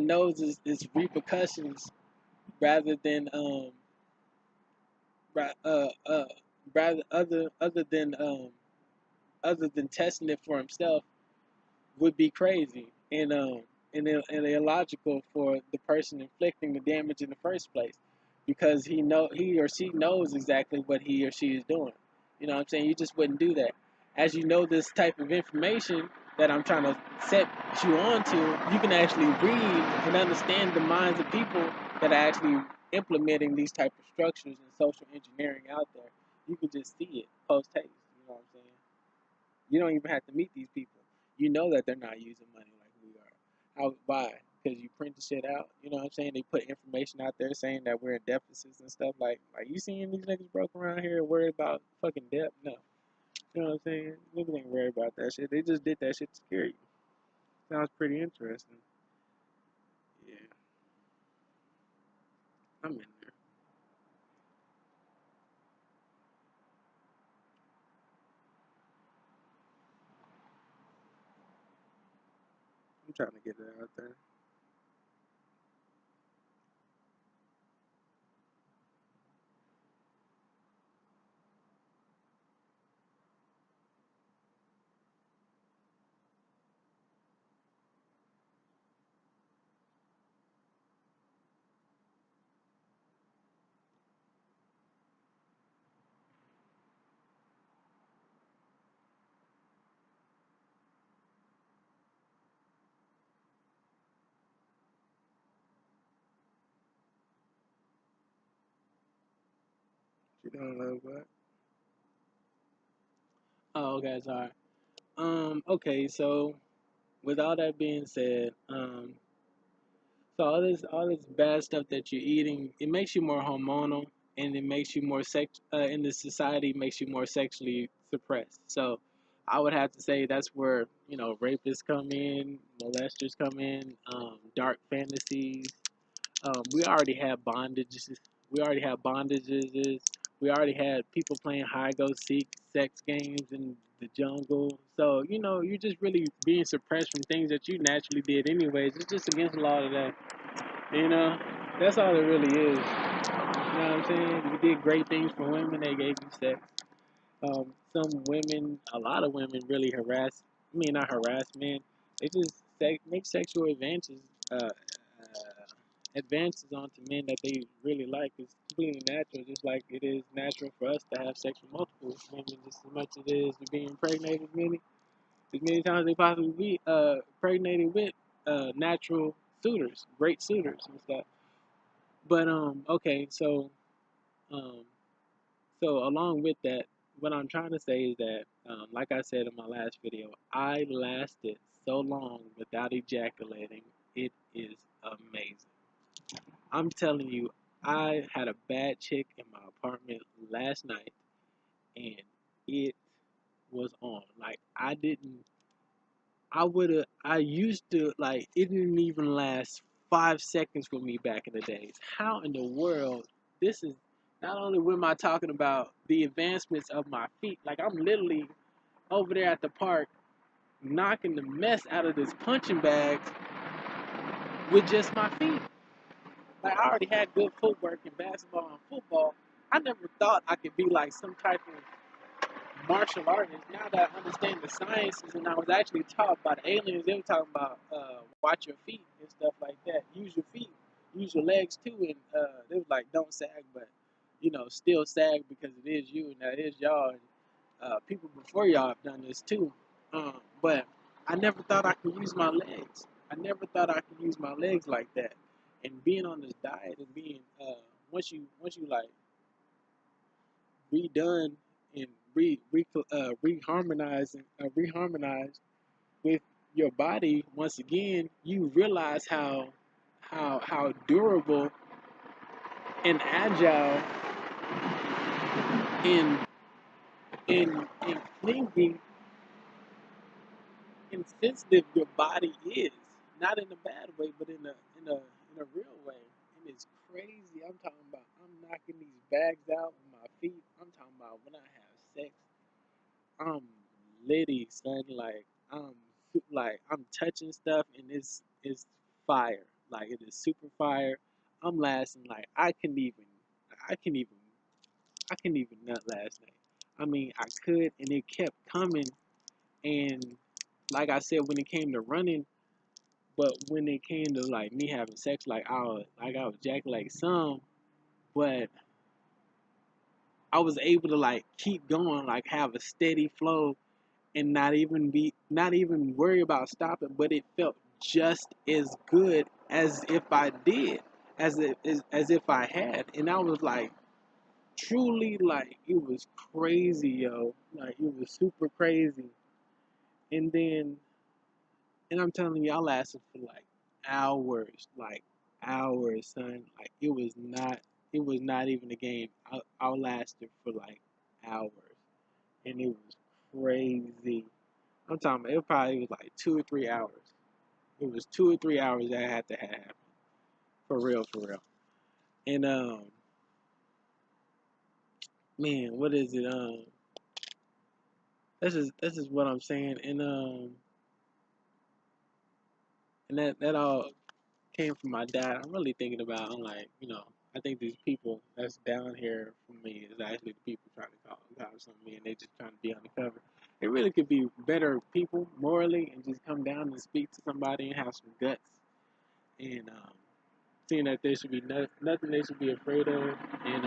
knows his repercussions rather than uh, uh, rather other than testing it for himself would be crazy and illogical for the person inflicting the damage in the first place because he or she knows exactly what he or she is doing. You know what I'm saying? You just wouldn't do that. As you know this type of information that I'm trying to set you on to, you can actually read and understand the minds of people that are actually implementing these type of structures and social engineering out there. You can just see it post haste. You know what I'm saying? You don't even have to meet these people. You know that they're not using money like we are. How? Why? Because you print the shit out. You know what I'm saying? They put information out there saying that we're in deficits and stuff. Like you seeing these niggas broke around here worried about fucking debt? No. You know what I'm saying? Niggas ain't worried about that shit. They just did that shit to scare you. Sounds pretty interesting. Yeah, I'm in there. I'm trying to get it out there. You don't know what? Oh, okay, sorry. Okay, so with all that being said, so all this bad stuff that you're eating, it makes you more hormonal, and it makes you more in the society makes you more sexually suppressed. So I would have to say that's where rapists come in, molesters come in, dark fantasies. We already have bondages. We already have bondages. We already had people playing hide go seek, sex games in the jungle. So you're just really being suppressed from things that you naturally did anyways. It's just against the law today. You know, that's all it really is. You know what I'm saying? You did great things for women. They gave you sex. Some women, a lot of women, really harass. I mean, not harass men. They just make sexual advances onto men that they really like. It's completely natural, just like it is natural for us to have sex with multiple women, just as much as it is to be impregnated as many times as they possibly be impregnated with natural suitors, great suitors and stuff. But okay, um, so along with that, what I'm trying to say is that, like I said in my last video, I lasted so long without ejaculating. It is amazing. I'm telling you, I had a bad chick in my apartment last night, and it was on. Like I used to like. It didn't even last 5 seconds with me back in the days. How in the world? This is not only am I talking about the advancements of my feet. Like I'm literally over there at the park knocking the mess out of this punching bag with just my feet. Like I already had good footwork in basketball and football. I never thought I could be like some type of martial artist. Now that I understand the sciences, and I was actually taught by the aliens, they were talking about watch your feet and stuff like that. Use your feet, use your legs too, and they was like don't sag, but still sag because it is you and that is y'all. And people before y'all have done this too. But I never thought I could use my legs. I never thought I could use my legs like that. And being on this diet and being once you like redone and reharmonized with your body once again, you realize how durable and agile and and clinging and sensitive your body is. Not in a bad way, but in a real way. And it's crazy. I'm talking about I'm knocking these bags out with my feet. I'm talking about when I have sex, I'm litty, son. I'm touching stuff and it's fire. Like it is super fire. I'm lasting like I can even I can even nut last night. I mean I could and it kept coming and like I said when it came to running, but when it came to like me having sex I was jacked like some, but I was able to like keep going, like have a steady flow and not even worry about stopping, but it felt just as good as if I did, as if I had, and I was like truly like it was crazy, yo, like it was super crazy, and then and I'm telling you, I lasted for like hours, son, like it was not even a game. I lasted for like hours, and it was crazy. I'm talking about it probably was like 2 or 3 hours. It was 2 or 3 hours that had to happen. For real, for real. And man, what is it? This is what I'm saying. And that all came from my dad. I'm really thinking about I'm like, I think these people that's down here for me is actually the people trying to call cops on me and they just trying to be undercover. They really could be better people morally and just come down and speak to somebody and have some guts and seeing that there should be nothing they should be afraid of, and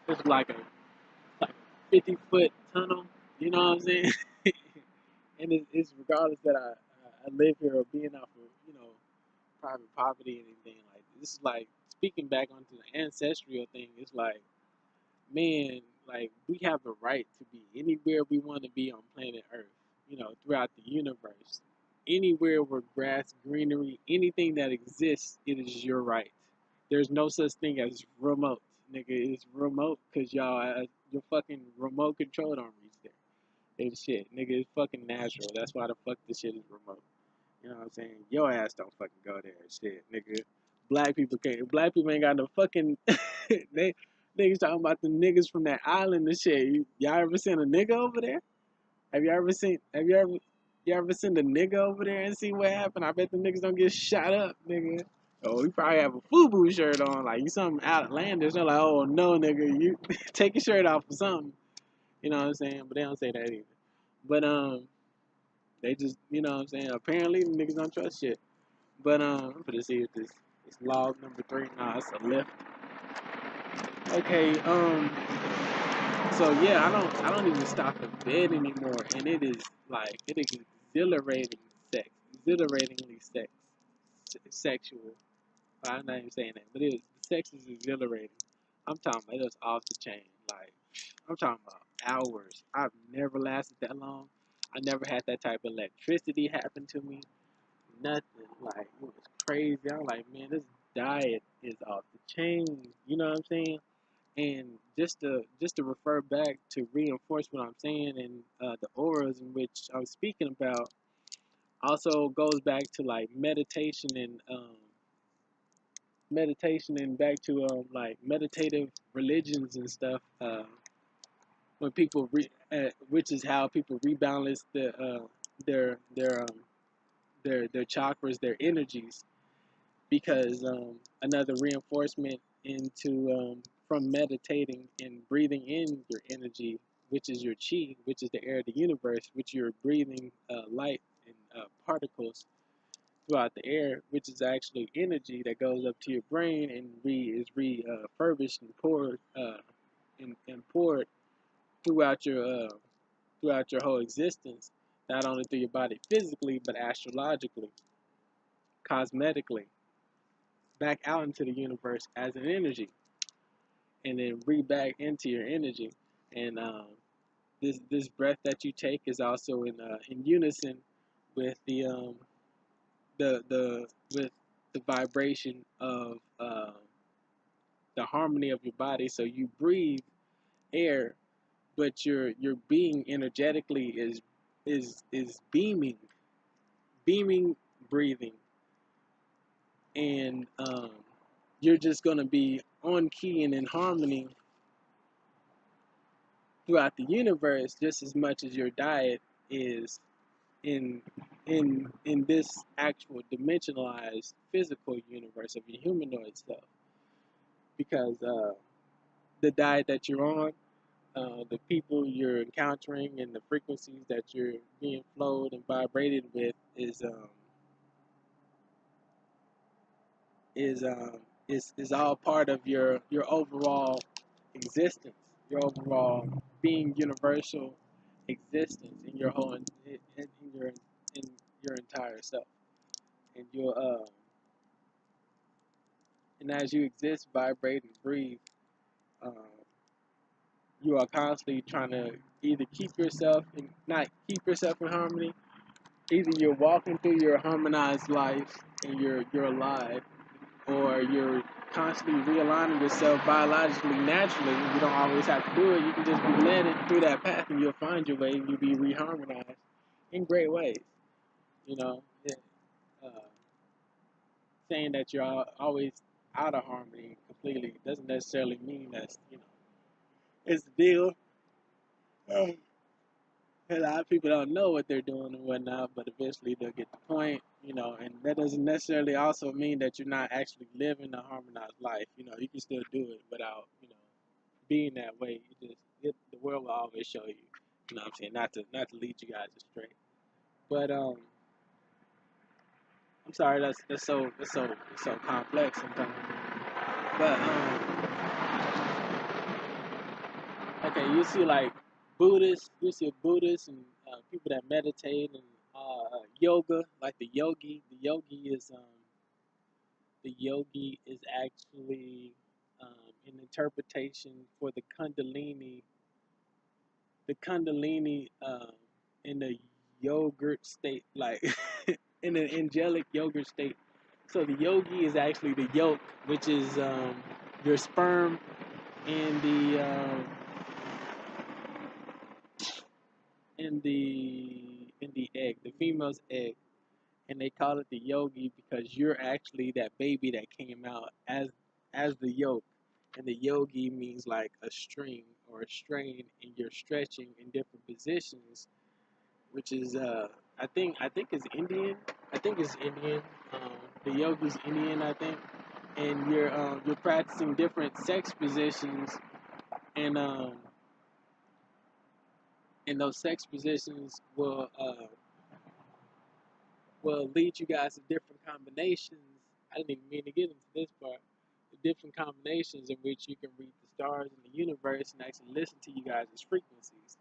it's like 50-foot tunnel, you know what I'm saying? And it's regardless that I live here or being off of private property and anything like this is like speaking back onto the ancestral thing. It's like man, like we have the right to be anywhere we want to be on planet Earth, throughout the universe. Anywhere where grass, greenery, anything that exists, it is your right. There's no such thing as remote, nigga. It's remote because your fucking remote control don't reach there. It's shit, nigga. It's fucking natural. That's why the fuck this shit is remote. You know what I'm saying? Your ass don't fucking go there, shit, nigga. Black people can't. Black people ain't got no fucking. they Niggas talking about the niggas from that island and shit. Y'all ever seen a nigga over there? Have you ever seen? You ever seen the nigga over there and see what happened? I bet the niggas don't get shot up, nigga. Oh, you probably have a FUBU shirt on, like you something outlandish. They're like, oh no, nigga, you take your shirt off or something. You know what I'm saying? But they don't say that either. But they just, you know what I'm saying? Apparently, the niggas don't trust shit. But I'm gonna see if this log number 3. Nah, it's a lift. Okay, so yeah, I don't even stop the bed anymore, and it is exhilarating sex, exhilaratingly sexual. I'm not even saying that, but sex is exhilarating. I'm talking about it's off the chain. Like I'm talking about hours. I've never lasted that long. I never had that type of electricity happen to me. Nothing. Like it was crazy. I'm like, man, this diet is off the chain. You know what I'm saying? And just to refer back to reinforce what I'm saying, and the auras in which I'm speaking about also goes back to like meditation and back to like meditative religions and stuff. When people which is how people rebalance their their um, their chakras, their energies, because another reinforcement into from meditating and breathing in your energy, which is your chi, which is the air of the universe, which you're breathing light and particles throughout the air, which is actually energy that goes up to your brain and is refurbished and poured and poured throughout your whole existence, not only through your body physically but astrologically, cosmetically, back out into the universe as an energy, and then breathe back into your energy. And this breath that you take is also in unison with the with the vibration of the harmony of your body. So you breathe air, but your being energetically is beaming, breathing, and you're just gonna be on key and in harmony throughout the universe just as much as your diet is in in this actual dimensionalized physical universe of your humanoid self, because the diet that you're on, the people you're encountering, and the frequencies that you're being flowed and vibrated with is is all part of your overall existence, your overall being universal existence in your whole in your entire self, and you and as you exist, vibrate, and breathe, um, you are constantly trying to either keep yourself and not keep yourself in harmony. Either you're walking through your harmonized life and you're alive, or you're constantly realigning yourself biologically, naturally. You don't always have to do it. You can just be led through that path, and you'll find your way, and you'll be reharmonized in great ways. You know, uh, saying that you're always out of harmony completely doesn't necessarily mean that's it's the deal. A lot of people don't know what they're doing and whatnot, but eventually they'll get the point, and that doesn't necessarily also mean that you're not actually living a harmonized life. You can still do it without, being that way. The world will always show you, what I'm saying, not to lead you guys astray. But I'm sorry, that's so complex sometimes. But okay, you see Buddhists and people that meditate and yoga, like the yogi. The yogi is actually an interpretation for the Kundalini in the yogurt state, like in an angelic yogurt state. So the yogi is actually the yolk, which is your sperm and the egg, the female's egg, and they call it the yogi because you're actually that baby that came out as the yolk, and the yogi means like a string or a strain, and you're stretching in different positions, which is I think is Indian. I think it's Indian. The yogi's Indian, I think, and you're practicing different sex positions, and those sex positions will lead you guys to different combinations. I didn't even mean to get into this part. The different combinations in which you can read the stars in the universe and actually listen to you guys' frequencies,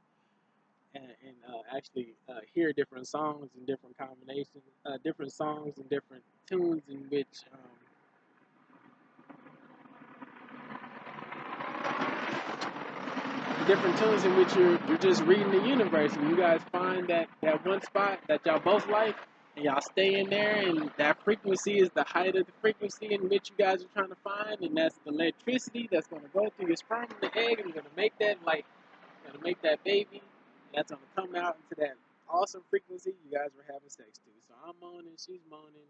and actually hear different songs and different combinations, different songs and different tunes in which you're just reading the universe, and you guys find that one spot that y'all both like, and y'all stay in there, and that frequency is the height of the frequency in which you guys are trying to find, and that's the electricity that's going to go through your sperm and the egg, and going to make that gonna make that baby. That's gonna come out into that awesome frequency you guys were having sex to. So I'm moaning, she's moaning,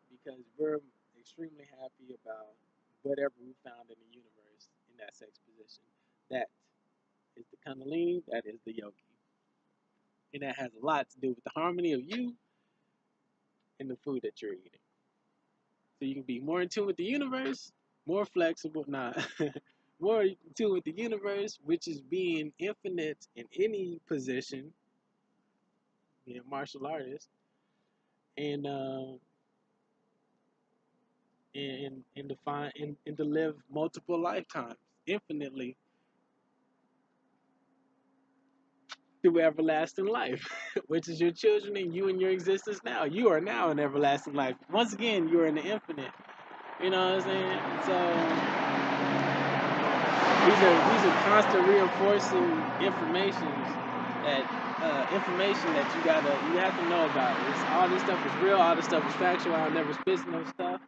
because we're extremely happy about whatever we found in the universe in that sex position. That is the Kundalini, that is the yogi. And that has a lot to do with the harmony of you and the food that you're eating. So you can be more in tune with the universe, more flexible, more in tune with the universe, which is being infinite in any position, being a martial artist, and to live multiple lifetimes infinitely through everlasting life, which is your children and you and your existence now. You are now in everlasting life. Once again, you are in the infinite. You know what I'm saying? So these are constant reinforcing information that you have to know about. All this stuff is real. All this stuff is factual. I'll never spit no stuff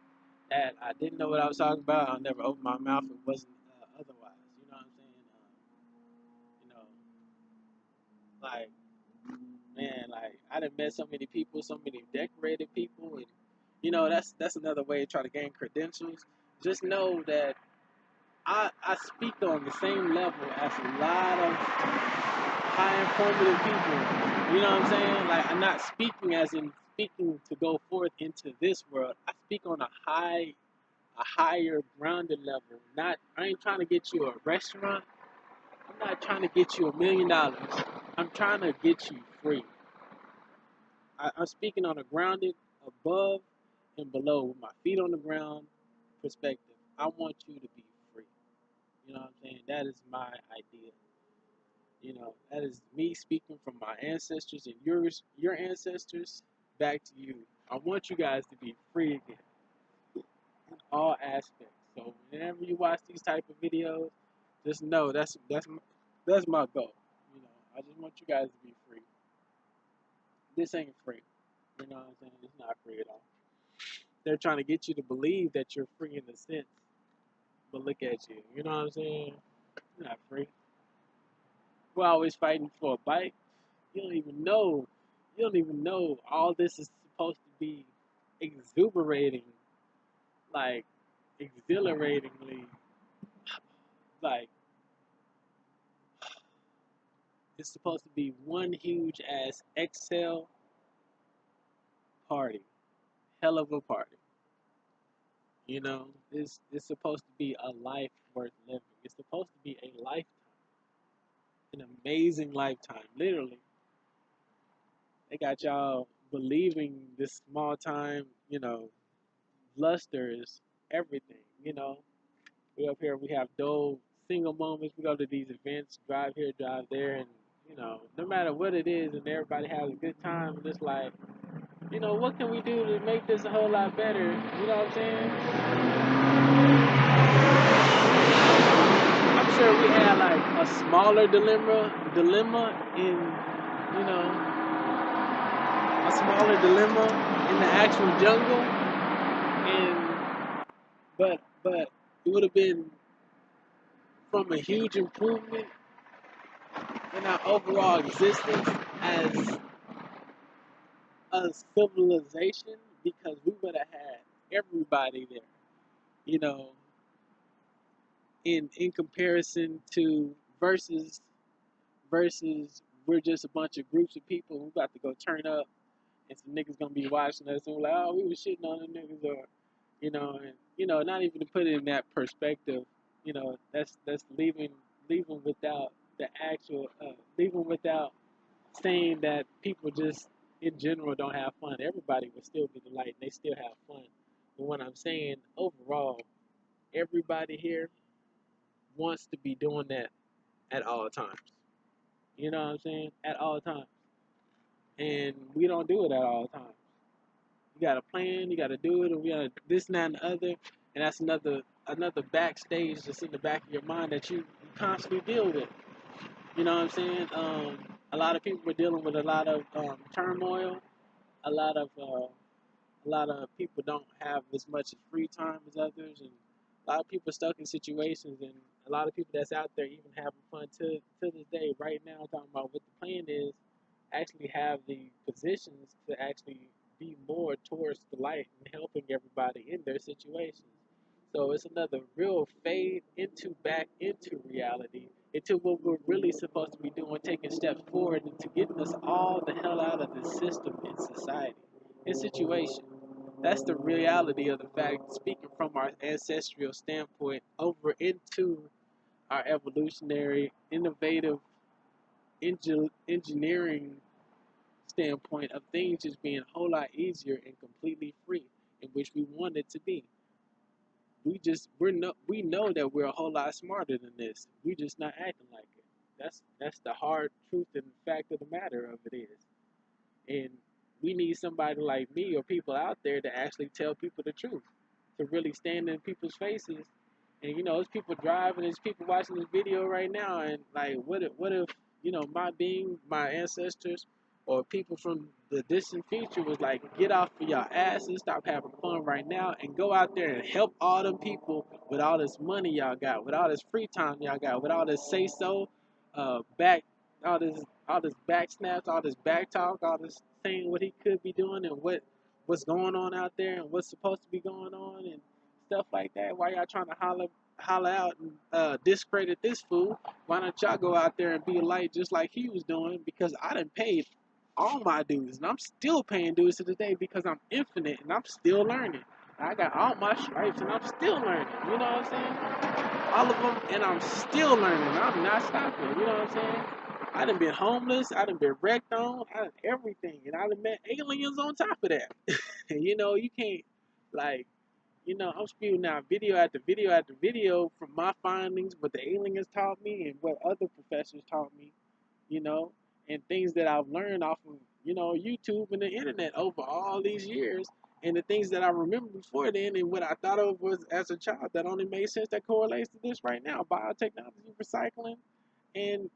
that I didn't know what I was talking about. I'll never open my mouth if it wasn't otherwise. You know what I'm saying? Like, man, like I done met so many people, so many decorated people, and that's another way to try to gain credentials. Just know that I speak on the same level as a lot of high informative people. You know what I'm saying? Like, I'm not speaking as in speaking to go forth into this world. I speak on a higher grounded level. I ain't trying to get you a restaurant. I'm not trying to get you $1 million. I'm trying to get you free. I'm speaking on a grounded, above and below, with my feet on the ground perspective. I want you to be free. You know what I'm saying? That is my idea. That is me speaking from my ancestors and your ancestors back to you. I want you guys to be free again in all aspects. So whenever you watch these type of videos, just know that's my goal. I just want you guys to be free. This ain't free. You know what I'm saying? It's not free at all. They're trying to get you to believe that you're free in a sense, but look at you. You know what I'm saying? You're not free. We're always fighting for a bite. You don't even know. You don't even know all this is supposed to be exuberating, like exhilaratingly, like it's supposed to be one huge ass Excel party, hell of a party. It's supposed to be a life worth living. It's supposed to be a lifetime, an amazing lifetime. Literally, they got y'all believing this small time, luster is everything. We up here, we have dull single moments. We go to these events, drive here, drive there, and no matter what it is, and everybody has a good time. And it's like, what can we do to make this a whole lot better? You know what I'm saying? I'm sure we had like a smaller dilemma in, a smaller dilemma in the actual jungle, and but it would have been from a huge improvement in our overall existence as a civilization, because we would have had everybody there. in comparison to versus we're just a bunch of groups of people who about to go turn up and some niggas gonna be watching us and we're like, oh, we was shitting on the niggas, or and not even to put it in that perspective, that's leaving without the actual leaving without saying that people just in general don't have fun. Everybody will still be the light and they still have fun. But what I'm saying overall, everybody here wants to be doing that at all times. You know what I'm saying? At all times. And we don't do it at all times. You got to plan, you got to do it, and we got to this, and that, and the other. And that's another backstage that's in the back of your mind that you constantly deal with. You know what I'm saying? A lot of people are dealing with a lot of turmoil. A lot of people don't have as much free time as others, and a lot of people are stuck in situations, and a lot of people that's out there even having fun to this day. Right now, talking about what the plan is, actually have the positions to actually be more towards the light and helping everybody in their situations. So it's another real fade into back into reality, into what we're really supposed to be doing, taking steps forward into getting us all the hell out of this system in society, in situation. That's the reality of the fact, speaking from our ancestral standpoint over into our evolutionary, innovative, engineering standpoint of things just being a whole lot easier and completely free, in which we want it to be. We know that we're a whole lot smarter than this. We just not acting like it. That's the hard truth and fact of the matter of it is. And we need somebody like me or people out there to actually tell people the truth, to really stand in people's faces. And there's people driving, there's people watching this video right now, and like, what if my ancestors or people from the distant future was like, get off of your asses, stop having fun right now, and go out there and help all them people with all this money y'all got, with all this free time y'all got, with all this say so, back, all this back snaps, all this back talk, all this saying what he could be doing and what's going on out there and what's supposed to be going on and stuff like that. Why y'all trying to holler out and discredit this fool? Why don't y'all go out there and be a light just like he was doing? Because I done paid all my dues and I'm still paying dues to today because I'm infinite and I'm still learning. I got all my stripes and I'm still learning. You know what I'm saying? All of them, and I'm still learning. I'm not stopping. You know what I'm saying? I done been homeless. I done been wrecked on. I done everything, and I done met aliens on top of that. You can't like. I'm spewing out video after video after video from my findings, what the aliens taught me, and what other professors taught me, you know, and things that I've learned off of, YouTube and the internet over all these years, and the things that I remember before then, and what I thought of was as a child that only made sense that correlates to this right now: biotechnology, recycling, and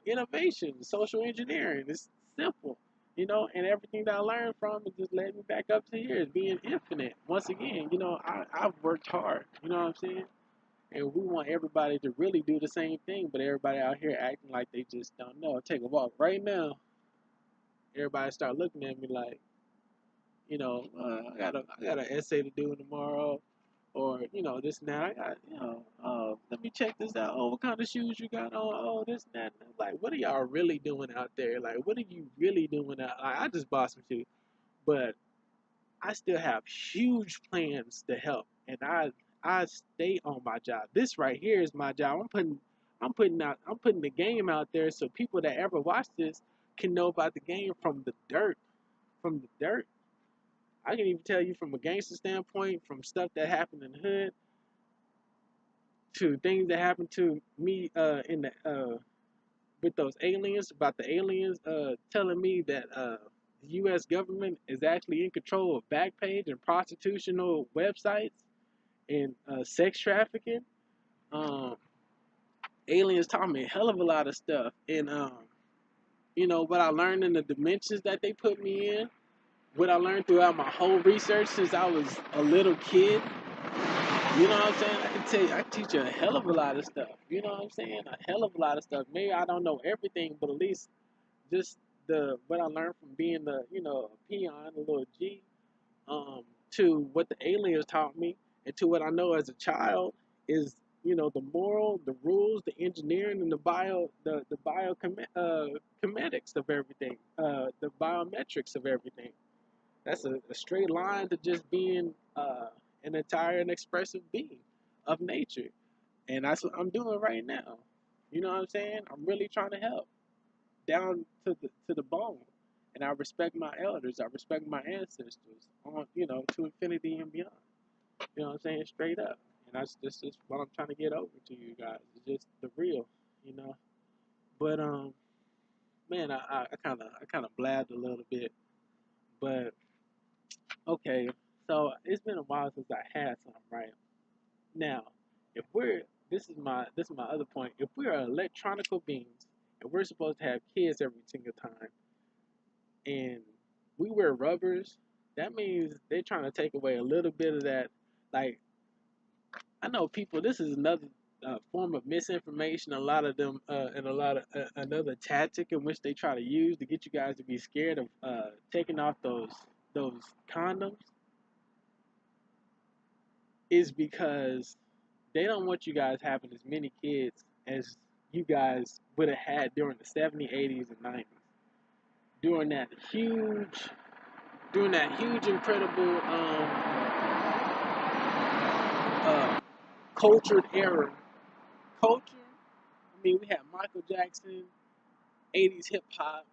innovation, social engineering. It's simple. And everything that I learned from it just led me back up to here, being infinite. Once again, I've worked hard, you know what I'm saying? And we want everybody to really do the same thing, but everybody out here acting like they just don't know. Take a walk right now. Everybody start looking at me like, I got an essay to do tomorrow, or this and that. I got, let me check this out. Oh, what kind of shoes you got on? Oh, this and that. Like, what are y'all really doing out there? Like, what are you really doing out? Like, I just bought some shoes, but I still have huge plans to help, and I stay on my job. This right here is my job. I'm putting the game out there so people that ever watch this can know about the game from the dirt, from the dirt. I can even tell you from a gangster standpoint, from stuff that happened in the hood to things that happened to me in the with those aliens, about the aliens telling me that the U.S. government is actually in control of Backpage and prostitutional websites and sex trafficking. Um, Aliens taught me a hell of a lot of stuff, and what I learned in the dimensions that they put me in, what I learned throughout my whole research since I was a little kid. You know what I'm saying? I can teach you a hell of a lot of stuff. You know what I'm saying? A hell of a lot of stuff. Maybe I don't know everything, but at least just what I learned from being a peon, a little G, to what the aliens taught me, and to what I know as a child is the moral, the rules, the engineering, and the of everything, the biometrics of everything. That's a straight line to just being an entire and expressive being of nature, and that's what I'm doing right now. You know what I'm saying? I'm really trying to help down to the bone, and I respect my elders. I respect my ancestors on to infinity and beyond. You know what I'm saying? Straight up. And that's just what I'm trying to get over to you guys. It's just the real, you know. But man, I kinda blabbed a little bit. But okay, so it's been a while since I had something, right? Now, if we're this is my other point. If we are electronical beings and we're supposed to have kids every single time and we wear rubbers, that means they're trying to take away a little bit of that. Like, I know people. This is another form of misinformation. A lot of them, and a lot of another tactic in which they try to use to get you guys to be scared of taking off those condoms is because they don't want you guys having as many kids as you guys would have had during the 70s, 80s, and 90s. During that huge, incredible cultured era. Culture. I mean, we had Michael Jackson, 80s hip hop,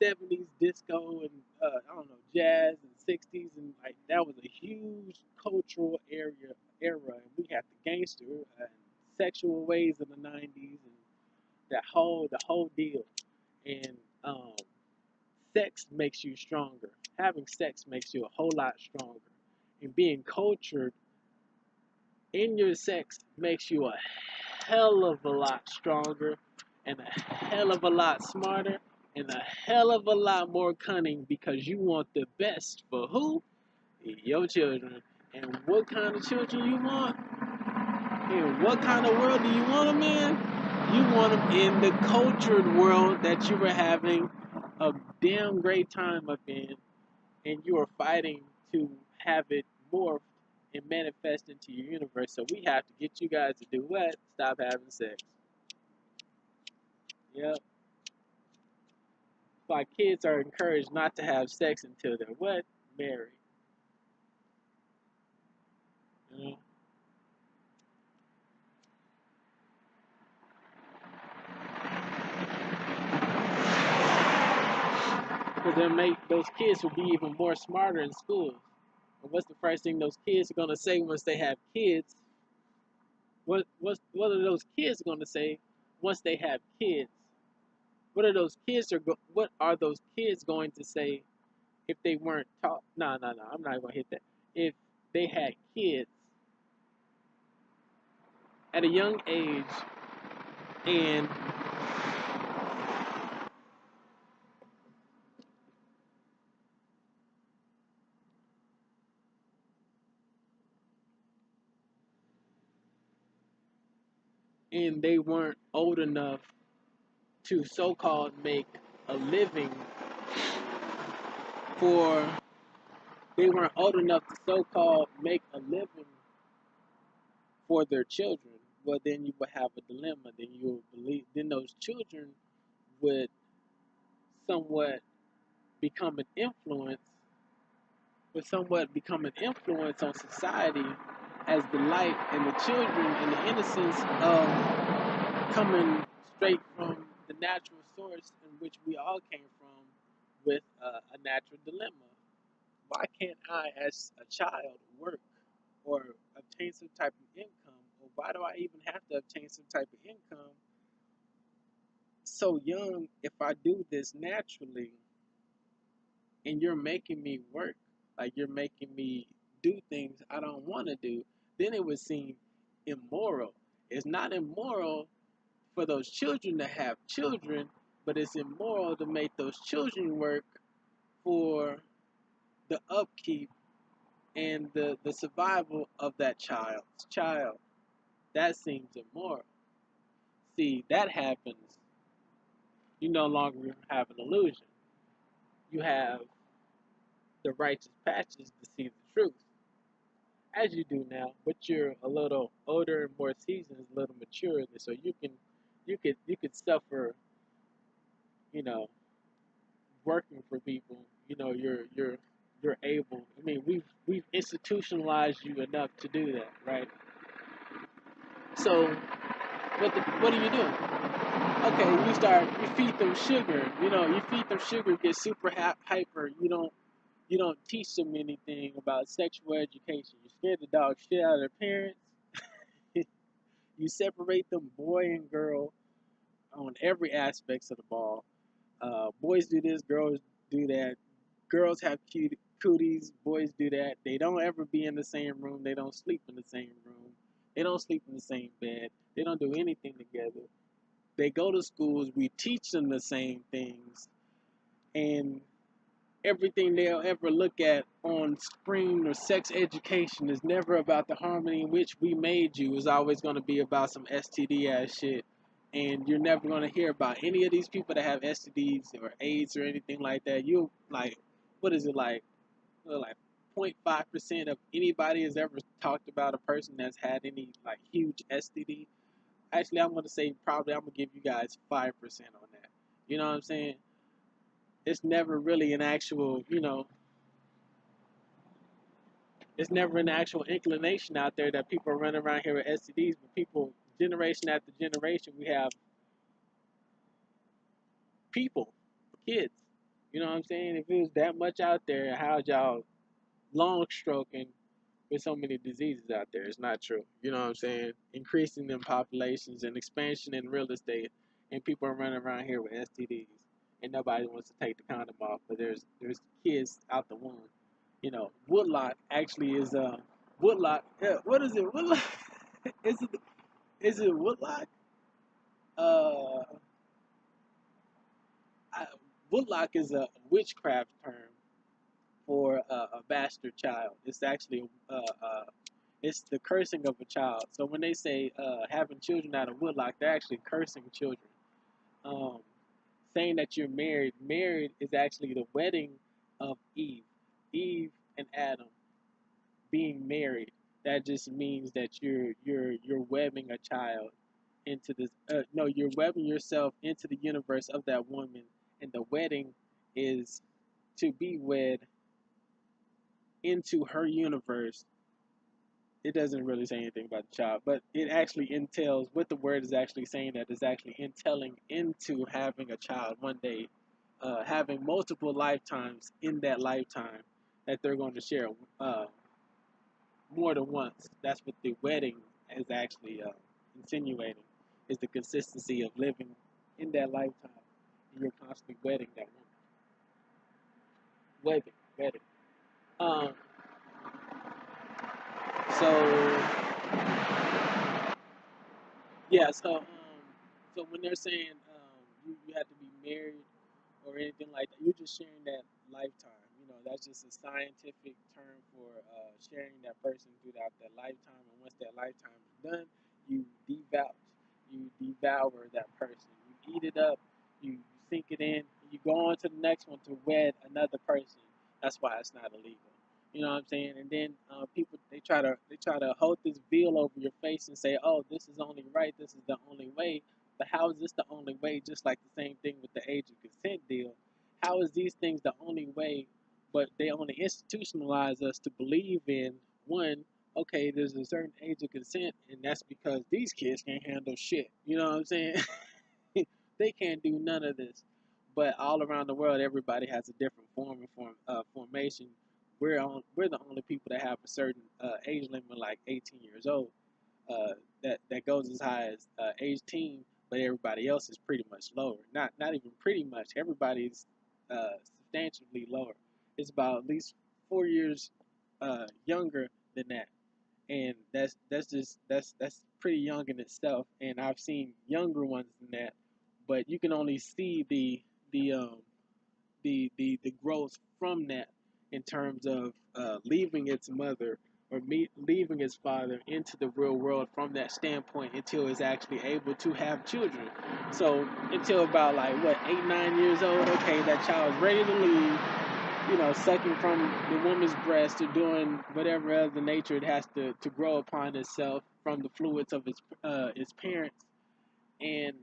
70s disco, and I don't know, jazz, and 60s, and like that was a huge cultural era. And we had the gangster and sexual ways in the 90s, and the whole deal. And sex makes you stronger. Having sex makes you a whole lot stronger. And being cultured in your sex makes you a hell of a lot stronger and a hell of a lot smarter and a hell of a lot more cunning because you want the best for who? Your children. And what kind of children you want? And what kind of world do you want them in? You want them in the cultured world that you were having a damn great time up in, and you are fighting to have it morph and manifest into your universe. So we have to get you guys to do what? Stop having sex. Yep. Like kids are encouraged not to have sex until they're what? Married. You know? Because then make those kids will be even more smarter in school. And what's the first thing those kids are gonna say once they have kids? What are those kids gonna say once they have kids? What are those kids going to say if they weren't taught? No, no, no. I'm not gonna hit that. If they had kids at a young age and they weren't old enough to so-called make a living for they weren't old enough to so-called make a living for their children, well then you would have a dilemma. Then you would believe then those children would somewhat become an influence on society as the light and the children and the innocence of coming straight from the natural source in which we all came from with a natural dilemma. Why can't I, as a child, work or obtain some type of income? Or why do I even have to obtain some type of income so young if I do this naturally and you're making me work, like you're making me do things I don't want to do, then it would seem immoral. It's not immoral for those children to have children, but it's immoral to make those children work for the upkeep and the survival of that child. That seems immoral. See, that happens. You no longer have an illusion. You have the righteous patches to see the truth. as you do now, but you're a little older and more seasoned, a little mature, so you could suffer, you know, working for people. You're able. I mean, we've institutionalized you enough to do that, right? So what are you doing? Okay, you feed them sugar. You feed them sugar, get super hyper. You don't teach them anything about sexual education. You scare the dog shit out of their parents. You separate them boy and girl on every aspects of the ball. Boys do this, girls do that. Girls have cooties, boys do that. They don't ever be in the same room. They don't sleep in the same room. They don't sleep in the same bed. They don't do anything together. They go to schools. We teach them the same things, and everything they'll ever look at on screen or sex education is never about the harmony in which we made you. It's always going to be about some STD ass shit. And you're never going to hear about any of these people that have STDs or AIDS or anything like that. You like, what is it like? Like 0.5% of anybody has ever talked about a person that's had any like huge STD. Actually, I'm going to say probably I'm going to give you guys 5% on that. You know what I'm saying? It's never really an actual, it's never an actual inclination out there that people are running around here with STDs, but people, generation after generation, we have people, kids. You know what I'm saying? If it was that much out there, how'd y'all long stroking with so many diseases out there? It's not true. You know what I'm saying? Increasing in populations and expansion in real estate, and people are running around here with STDs, and nobody wants to take the condom off, but there's kids out the womb. Woodlock actually is Woodlock. Yeah, what is it? Woodlock. Is it Woodlock? Uh, I, Woodlock is a witchcraft term for a bastard child. It's actually it's the cursing of a child. So when they say having children out of Woodlock, they're actually cursing children. Um, Saying that you're married is actually the wedding of Eve and Adam being married. That just means that you're webbing a child into this. No, you're webbing yourself into the universe of that woman, and the wedding is to be wed into her universe. It doesn't really say anything about the child, but it actually entails what the word is actually saying, that is actually entailing into having a child one day, having multiple lifetimes in that lifetime that they're going to share more than once. That's what the wedding is actually insinuating, is the consistency of living in that lifetime. And you're constantly wedding that woman. Wedding. Um, so Yeah, so when they're saying you have to be married or anything like that, you're just sharing that lifetime. That's just a scientific term for sharing that person throughout that lifetime. And once that lifetime is done, you devour that person. You eat it up, you sink it in, you go on to the next one to wed another person. That's why it's not illegal. You know what I'm saying? And then people they try to hold this veil over your face and say, "Oh, this is only right. This is the only way." But how is this the only way? Just like the same thing with the age of consent deal. How is these things the only way? But they only institutionalize us to believe in one. Okay, there's a certain age of consent, and that's because these kids can't handle shit. You know what I'm saying? They can't do none of this. But all around the world, everybody has a different formation. We're the only people that have a certain age limit, like 18 years old. That goes as high as age teen, but everybody else is pretty much lower. Not even pretty much. Everybody's substantially lower. It's about at least 4 years younger than that, and that's pretty young in itself. And I've seen younger ones than that, but you can only see the the growth from that in terms of leaving its mother or leaving its father into the real world from that standpoint until it's actually able to have children. So until about like what 8 9 years old, okay, that child's ready to leave. sucking from the woman's breast or doing whatever other nature it has to grow upon itself from the fluids of its parents, and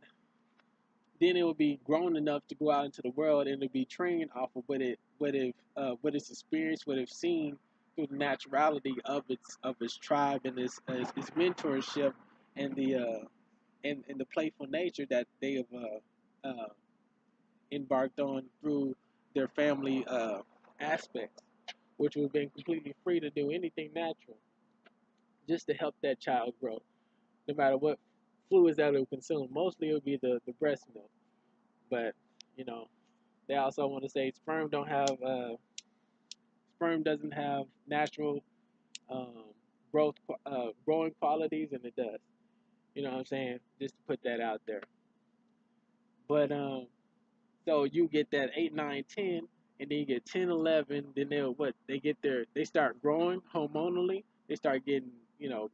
then it will be grown enough to go out into the world and it'll be trained off of what it's experienced, what it's seen through the naturality of its tribe and its mentorship and the playful nature that they have embarked on through their family aspects, which would have been completely free to do anything natural just to help that child grow, no matter what fluids that it will consume. Mostly it would be the breast milk, but you know they also want to say sperm doesn't have natural um, growing qualities, and it does. You know what I'm saying? Just to put that out there. But so you get that 8, 9, 10, and then you get 10, 11. Then they start growing hormonally. They start getting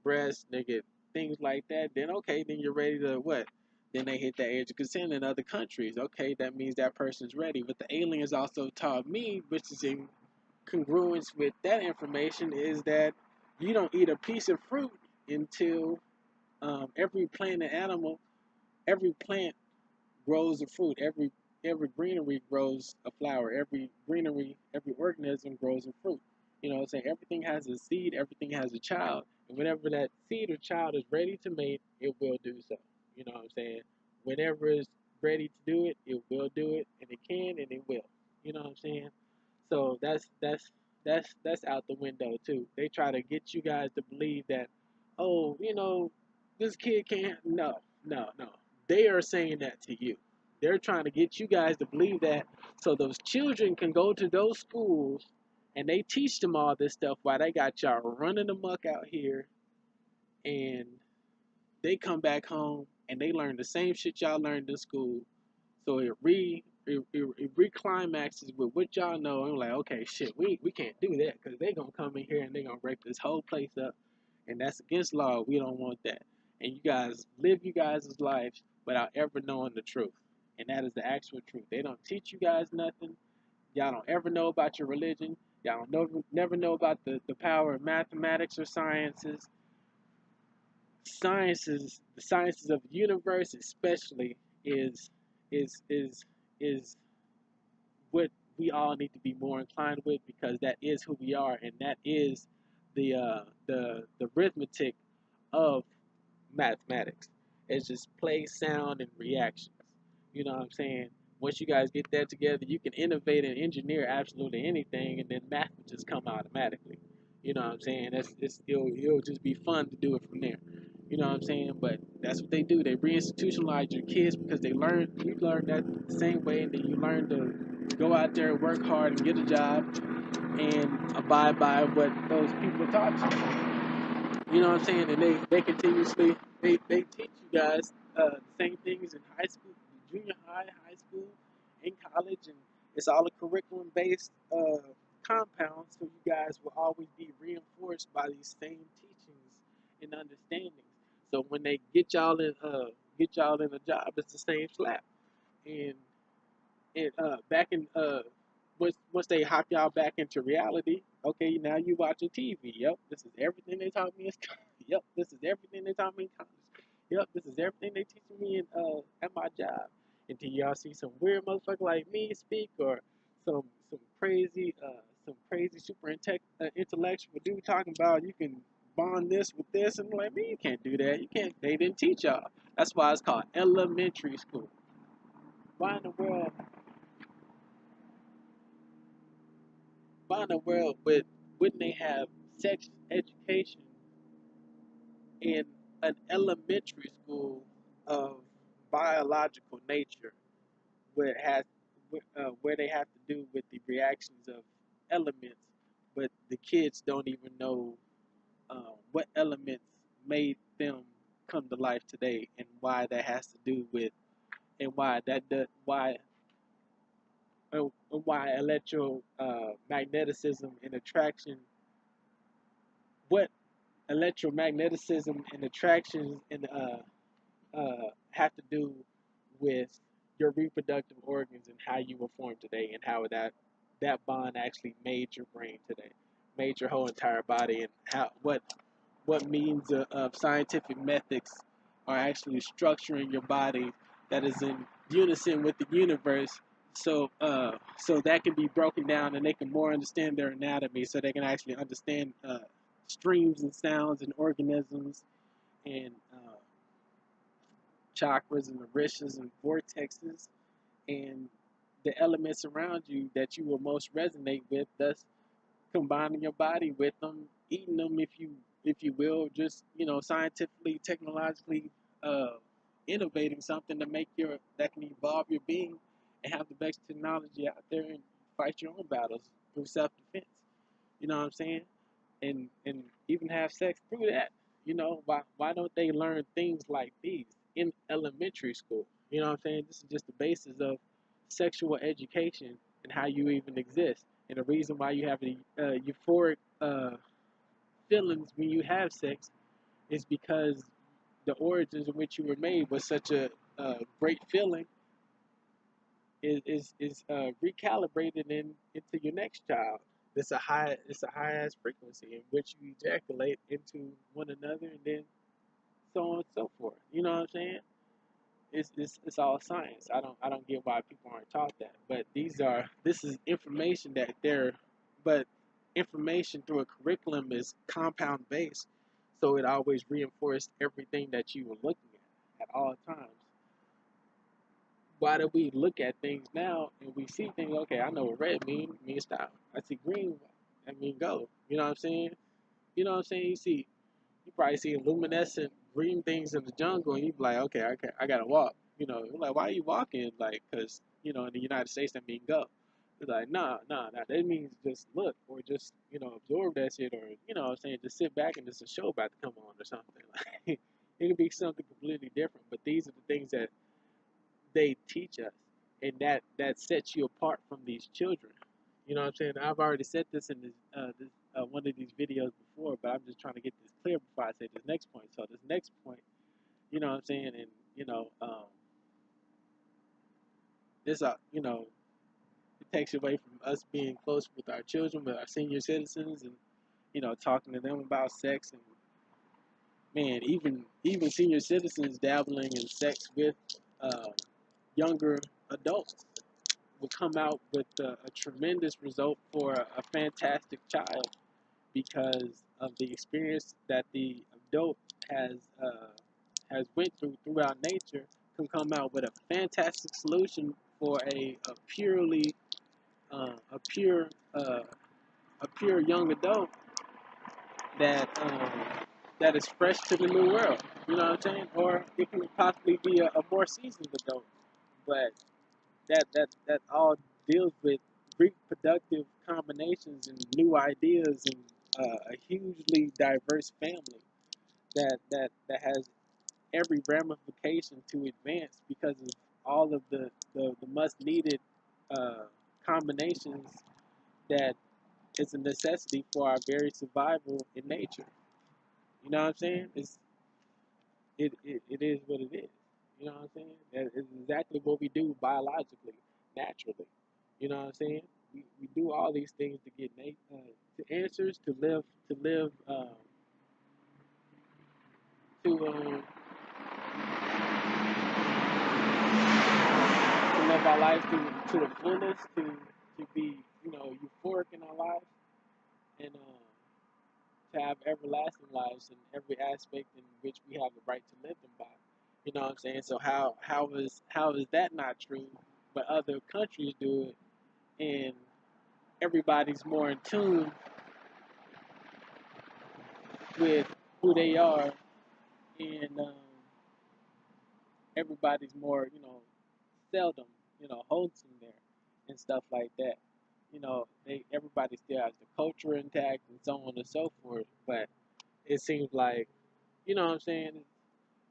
breasts. They get things like that. Then okay, then you're ready to what? Then they hit that age of consent in other countries. Okay, that means that person's ready. But the aliens also taught me, which is in congruence with that information, is that you don't eat a piece of fruit until every plant and animal, every plant grows a fruit. Every greenery grows a flower. Every organism grows a fruit. Saying everything has a seed, everything has a child, and whenever that seed or child is ready to mate, it will do so. You know what I'm saying? Whenever it's ready to do it, it will do it, and it can, and it will. You know what I'm saying? So that's out the window too. They try to get you guys to believe that, oh, this kid can't. No, no, no. They are saying that to you. They're trying to get you guys to believe that so those children can go to those schools and they teach them all this stuff while they got y'all running amok out here, and they come back home and they learn the same shit y'all learned in school. So it reclimaxes with what y'all know. I'm like, okay, shit, we can't do that because they gonna come in here and they gonna break this whole place up, and that's against law. We don't want that. And you guys live you guys' lives without ever knowing the truth, and that is the actual truth. They don't teach you guys nothing. Y'all don't ever know about your religion. Y'all don't never know about the power of mathematics or the sciences of the universe especially is what we all need to be more inclined with, because that is who we are, and that is the arithmetic of mathematics. It's just play, sound, and reactions. You know what I'm saying? Once you guys get that together, you can innovate and engineer absolutely anything, and then math will just come automatically. You know what I'm saying? It'll just be fun to do it from there. You know what I'm saying? But that's what they do. They reinstitutionalize your kids because you learned that the same way, and then you learn to go out there and work hard and get a job and abide by what those people taught you. You know what I'm saying? And they continuously they teach you guys the same things in high school, junior high school, in college, and it's all a curriculum based compound. So you guys will always be reinforced by these same teachings and understandings. So when they get y'all in a job, it's the same slap. And back in once they hop y'all back into reality, okay, now you watching TV. Yep, this is everything they taught me in school. Yep, this is everything they taught me in college. Yep, this is everything they teaching me at my job. Until y'all see some weird motherfucker like me speak, or some some crazy super intellectual dude talking about you can bond this with this, and I'm like, man, you can't do that. You can't. They didn't teach y'all. That's why it's called elementary school. Why in the world wouldn't they have sex education in an elementary school of biological nature, where it has where they have to do with the reactions of elements, but the kids don't even know what elements made them come to life today, and why that has to do with, and why electromagnetism and attraction, what electromagnetism and attractions and have to do with your reproductive organs and how you were formed today, and how that bond actually made your brain today, made your whole entire body, and how what means of scientific methods are actually structuring your body that is in unison with the universe. So that can be broken down, and they can more understand their anatomy, so they can actually understand streams and sounds and organisms and chakras and orishas and vortexes and the elements around you that you will most resonate with, thus combining your body with them, eating them if you will, just scientifically, technologically uh, innovating something to make that can evolve your being and have the best technology out there and fight your own battles through self defense. You know what I'm saying? And even have sex through that. Why don't they learn things like these in elementary school? You know what I'm saying? This is just the basis of sexual education and how you even exist. And the reason why you have the euphoric feelings when you have sex is because the origins in which you were made was such a great feeling is recalibrated into your next child. It's a high ass frequency in which you ejaculate into one another, and then so on and so forth. You know what I'm saying? It's all science. I don't get why people aren't taught that. But this is information but information through a curriculum is compound based, so it always reinforced everything that you were looking at all times. Why do we look at things now and we see things? Okay, I know what red means stop. I see green, I mean go. You know what I'm saying? You know what I'm saying? You probably see luminescent green things in the jungle, and you be like, okay, I gotta walk. You're like, why are you walking? Like, cause in the United States that means go. It's like, nah. That means just look or just absorb that shit, or what I'm saying, just sit back and there's a show about to come on or something. Like, it could be something completely different, but these are the things that they teach us, and that sets you apart from these children. You know what I'm saying? I've already said this in one of these videos before, but I'm just trying to get this clear before I say this next point. So this next point, you know what I'm saying, and this it takes away from us being close with our children, with our senior citizens, and talking to them about sex, and man, even senior citizens dabbling in sex with uh, younger adults will come out with a tremendous result for a fantastic child because of the experience that the adult has has went throughout nature, can come out with a fantastic solution for a purely a pure a pure young adult that is fresh to the new world. You know what I'm saying? Or it can possibly be a more seasoned adult, but that all deals with reproductive combinations and new ideas and a hugely diverse family that has every ramification to advance because of all of the must needed uh, combinations that is a necessity for our very survival in nature. You know what I'm saying? It is what it is. You know what I'm saying? That is exactly what we do biologically, naturally. You know what I'm saying? We do all these things to get to answers, to to live our lives to the fullest, to be euphoric in our lives, and to have everlasting lives in every aspect in which we have the right to live them by. You know what I'm saying? So how is that not true? But other countries do it, and everybody's more in tune with who they are, and everybody's more seldom wholesome there and stuff like that. Everybody still has the culture intact and so on and so forth, but it seems like what I'm saying.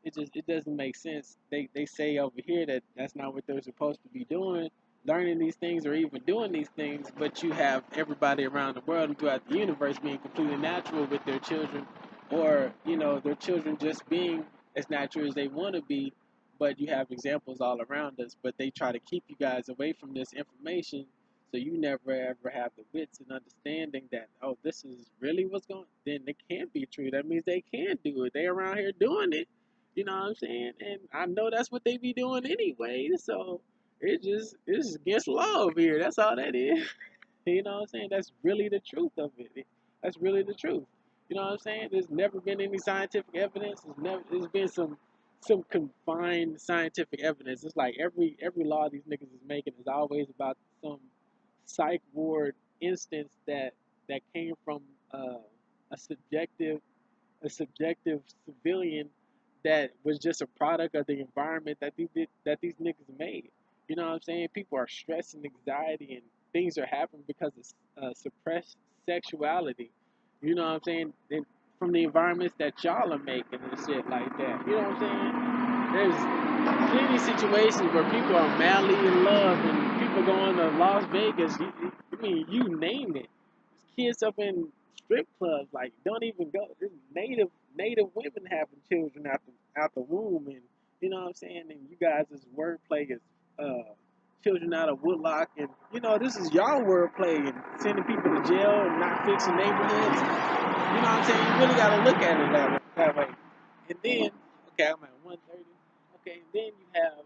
It doesn't make sense. They say over here that that's not what they're supposed to be doing, learning these things or even doing these things. But you have everybody around the world and throughout the universe being completely natural with their children, or their children just being as natural as they want to be. But you have examples all around us. But they try to keep you guys away from this information So you never ever have the wits and understanding that, oh, this is really what's going. Then it can't be true. That means they can do it. They around here doing it. You know what I'm saying? And I know that's what they be doing anyway. So it's against law over here. That's all that is. You know what I'm saying? That's really the truth of it. That's really the truth. You know what I'm saying? There's never been any scientific evidence. There's been some confined scientific evidence. It's like every law these niggas is making is always about some psych ward instance that came from a subjective a subjective civilian that was just a product of the environment that these niggas made. You know what I'm saying? People are stressed and anxiety and things are happening because of suppressed sexuality. You know what I'm saying? And from the environments that y'all are making and shit like that. You know what I'm saying? There's plenty situations where people are madly in love and people going to Las Vegas. I mean, you name it. There's kids up in strip clubs like don't even go. There's native women having children out the womb, and you know what I'm saying. And you guys' wordplay is children out of Woodlock, and you know this is y'all wordplay and sending people to jail and not fixing neighborhoods. You know what I'm saying? You really got to look at it that way. And then, okay, I'm at 1:30. Okay, and then you have,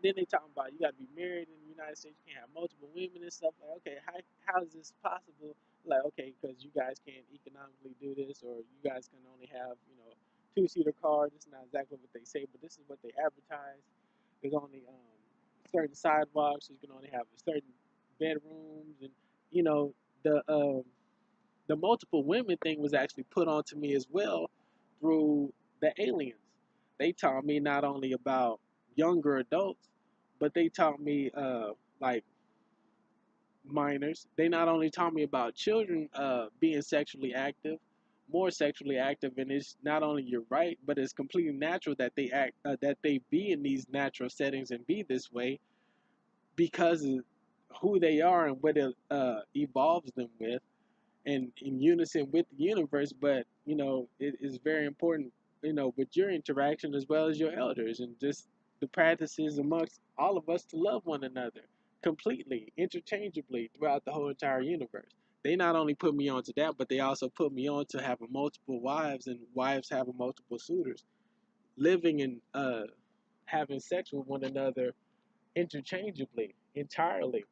then they talking about you got to be married in the United States. You can't have multiple women and stuff. Like, okay, how is this possible? Like, okay, because you guys can't economically do this, or you guys can only have, two-seater cars. This is not exactly what they say, but this is what they advertise. There's only certain sidewalks. So you can only have certain bedrooms, and you know the multiple women thing was actually put onto me as well through the aliens. They taught me not only about younger adults, but they taught me like minors. They not only taught me about children being sexually active, more sexually active, and it's not only your right, but it's completely natural that they be in these natural settings and be this way because of who they are and what it evolves them with and in unison with the universe. But it is very important, with your interaction as well as your elders and just the practices amongst all of us to love one another completely, interchangeably throughout the whole entire universe. They not only put me on to that, but they also put me on to having multiple wives and wives having multiple suitors, living and having sex with one another interchangeably, entirely.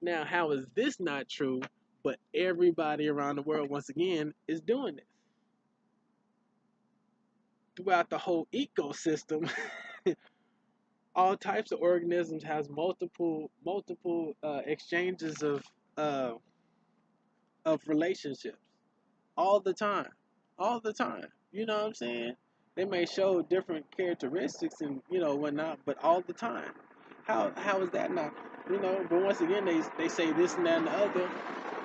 Now, how is this not true? But everybody around the world, once again, is doing this. Throughout the whole ecosystem, all types of organisms has multiple exchanges uh, of relationships all the time, all the time. You know what I'm saying? They may show different characteristics and whatnot, but all the time. How is that not? But once again, they say this and that and the other.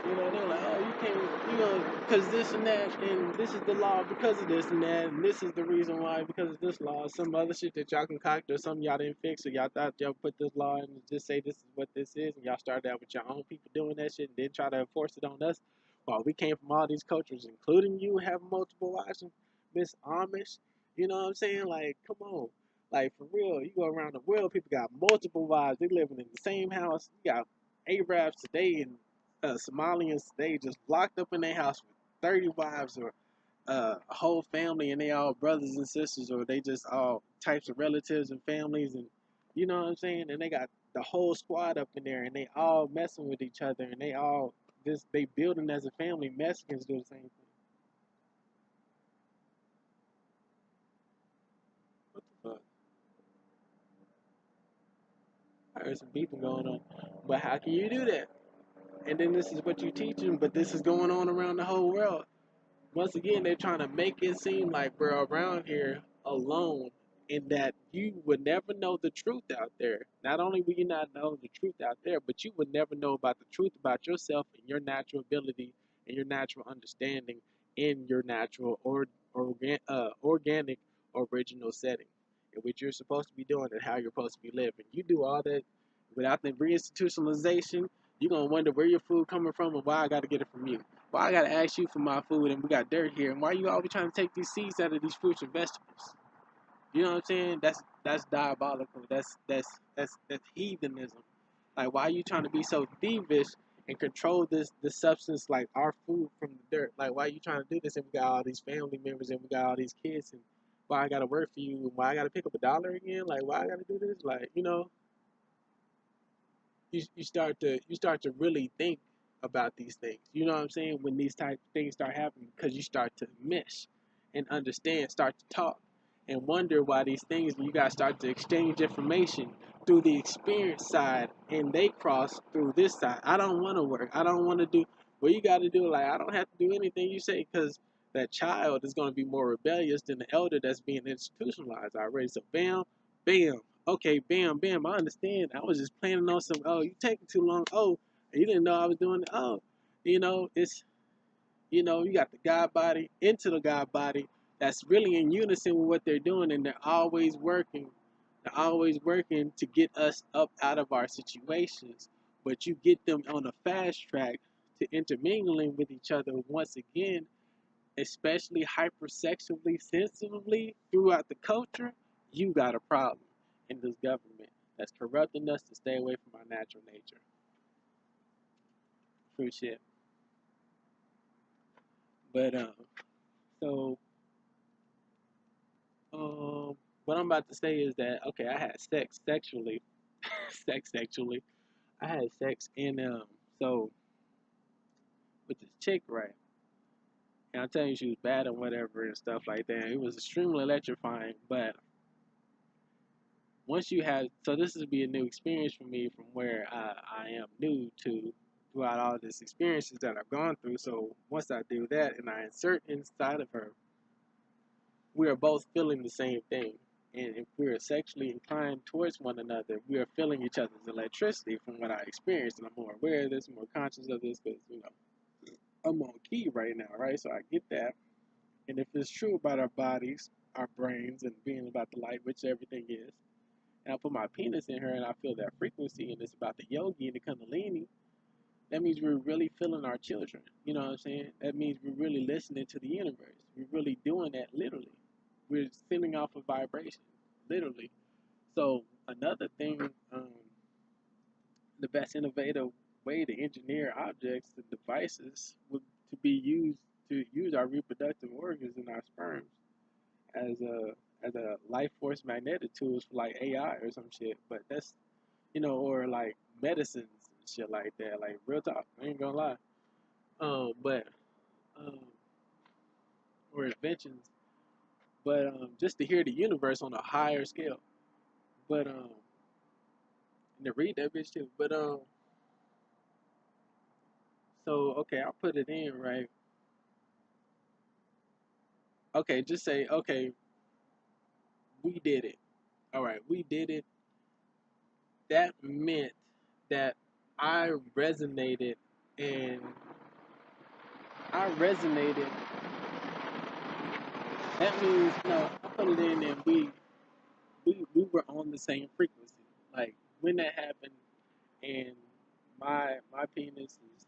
They're like, oh, you can't, because this and that, and this is the law because of this and that, and this is the reason why because of this law. Some other shit that y'all concoct or something y'all didn't fix, or y'all thought y'all put this law and just say this is what this is, and y'all started out with your own people doing that shit and then try to enforce it on us. Well, we came from all these cultures, including you, have multiple wives and Miss Amish. You know what I'm saying? Like, come on. Like, for real, you go around the world, people got multiple wives. They living in the same house. You got Arabs today and Somalians, they just locked up in their house with 30 wives or a whole family, and they all brothers and sisters, or they just all types of relatives and families, and you know what I'm saying? And they got the whole squad up in there, and they all messing with each other, and they building as a family. Mexicans do the same thing. What the fuck? I heard some beeping going on, but how can you do that? And then this is what you teaching, but this is going on around the whole world. Once again, they're trying to make it seem like we're around here alone and that you would never know the truth out there. Not only will you not know the truth out there, but you would never know about the truth about yourself and your natural ability and your natural understanding in your natural organic original setting in which you're supposed to be doing and how you're supposed to be living. You do all that without the reinstitutionalization, you're going to wonder where your food coming from and why I got to get it from you. Why I gotta ask you for my food and we got dirt here, and why you always trying to take these seeds out of these fruits and vegetables? You know what I'm saying? That's diabolical. That's heathenism. Like, why are you trying to be so thievish and control this substance like our food from the dirt? Like, why are you trying to do this? And we got all these family members and we got all these kids, and why I gotta work for you, and why I gotta pick up a dollar again? Like, why I gotta do this? Like, you start to really think about these things. You know what I'm saying? When these type of things start happening, because you start to mesh and understand, start to talk, and wonder why these things. You guys start to exchange information through the experience side, and they cross through this side. I don't want to work. I don't want to do what you got to do. Like, I don't have to do anything you say, because that child is going to be more rebellious than the elder that's being institutionalized already. So bam, bam. Okay, bam, bam. I understand. I was just planning on some. Oh, you taking too long. Oh, you didn't know I was doing it. Oh, it's you got the God body into the God body that's really in unison with what they're doing, and they're always working. They're always working to get us up out of our situations. But you get them on a fast track to intermingling with each other once again, especially hypersexually, sensitively throughout the culture. You got a problem in this government that's corrupting us to stay away from our natural nature. True shit. But so what I'm about to say is that, okay, I had sex sexually, sex sexually. I had sex and so with this chick, right? And I'm telling you, she was bad and whatever and stuff like that. It was extremely electrifying. But once you have, so this would be a new experience for me from where I am new to throughout all these experiences that I've gone through. So once I do that and I insert inside of her, we are both feeling the same thing. And if we are sexually inclined towards one another, we are feeling each other's electricity from what I experienced. And I'm more aware of this, more conscious of this, because, I'm on key right now, right? So I get that. And if it's true about our bodies, our brains, and being about the light, which everything is, and I put my penis in her and I feel that frequency, and it's about the yogi and the kundalini, that means we're really feeling our children. You know what I'm saying? That means we're really listening to the universe. We're really doing that literally. We're sending off a vibration, literally. So another thing, the best innovative way to engineer objects and devices would to be used to use our reproductive organs and our sperms as a life force magnetic tools for like AI or some shit. But that's or like medicines and shit like that. Like real talk, I ain't gonna lie. But um, or inventions, but just to hear the universe on a higher scale. But and to read that bitch too. But so okay, I'll put it in right. Okay, just say okay, we did it. All right, we did it. That meant that I resonated, and I resonated. That means I put it in, and we were on the same frequency. Like when that happened, and my penis is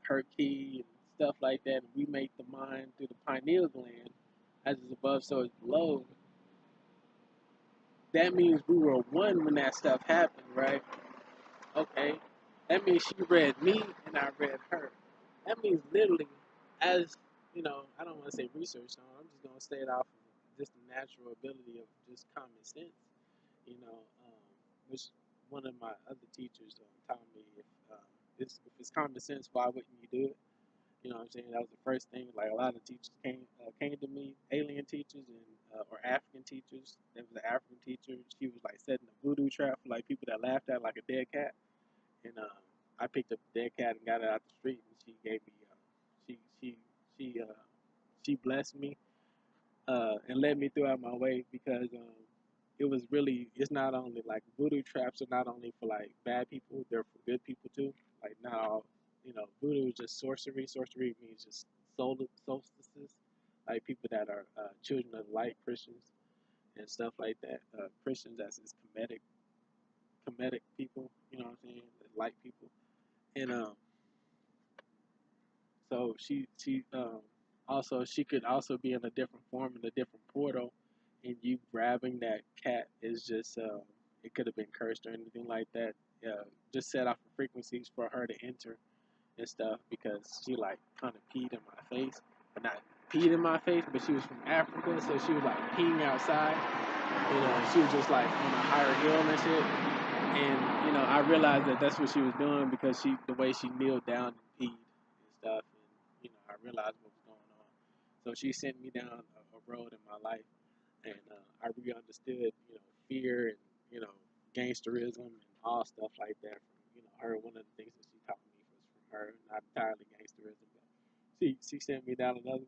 her key and stuff like that. And we make the mind through the pineal gland, as is above, so it's below. That means we were one when that stuff happened, right? Okay. That means she read me and I read her. That means literally, as I don't want to say research on. I'm just gonna say it off of just the natural ability of just common sense. Which one of my other teachers taught me if it's common sense, why wouldn't you do it? You know what I'm saying? That was the first thing. Like a lot of teachers came to me, alien teachers and or African teachers. There was an African teacher. She was like setting a voodoo trap for like people that laughed at like a dead cat. And I picked up the dead cat and got it out the street, and she gave me she she she blessed me and led me throughout my way because it was really it's not only like voodoo traps are not only for like bad people, they're for good people too. Like not all voodoo is just sorcery. Sorcery means just solstices, like people that are children of light, Christians and stuff like that. Christians as is comedic people, you know what I'm saying, light people. And so she also she could also be in a different form in a different portal, and you grabbing that cat is just it could have been cursed or anything like that. just set off the frequencies for her to enter and stuff because she like kind of peed in my face, but not peed in my face, but she was from Africa, so she was like peeing outside. She was just like on a higher hill and shit. And I realized that that's what she was doing because the way she kneeled down and peed and stuff, and I realized what was going on. So she sent me down a road in my life, and I really understood, fear and gangsterism and all stuff like that from her. One of the things that she taught me was from her, not entirely gangsterism, but she sent me down another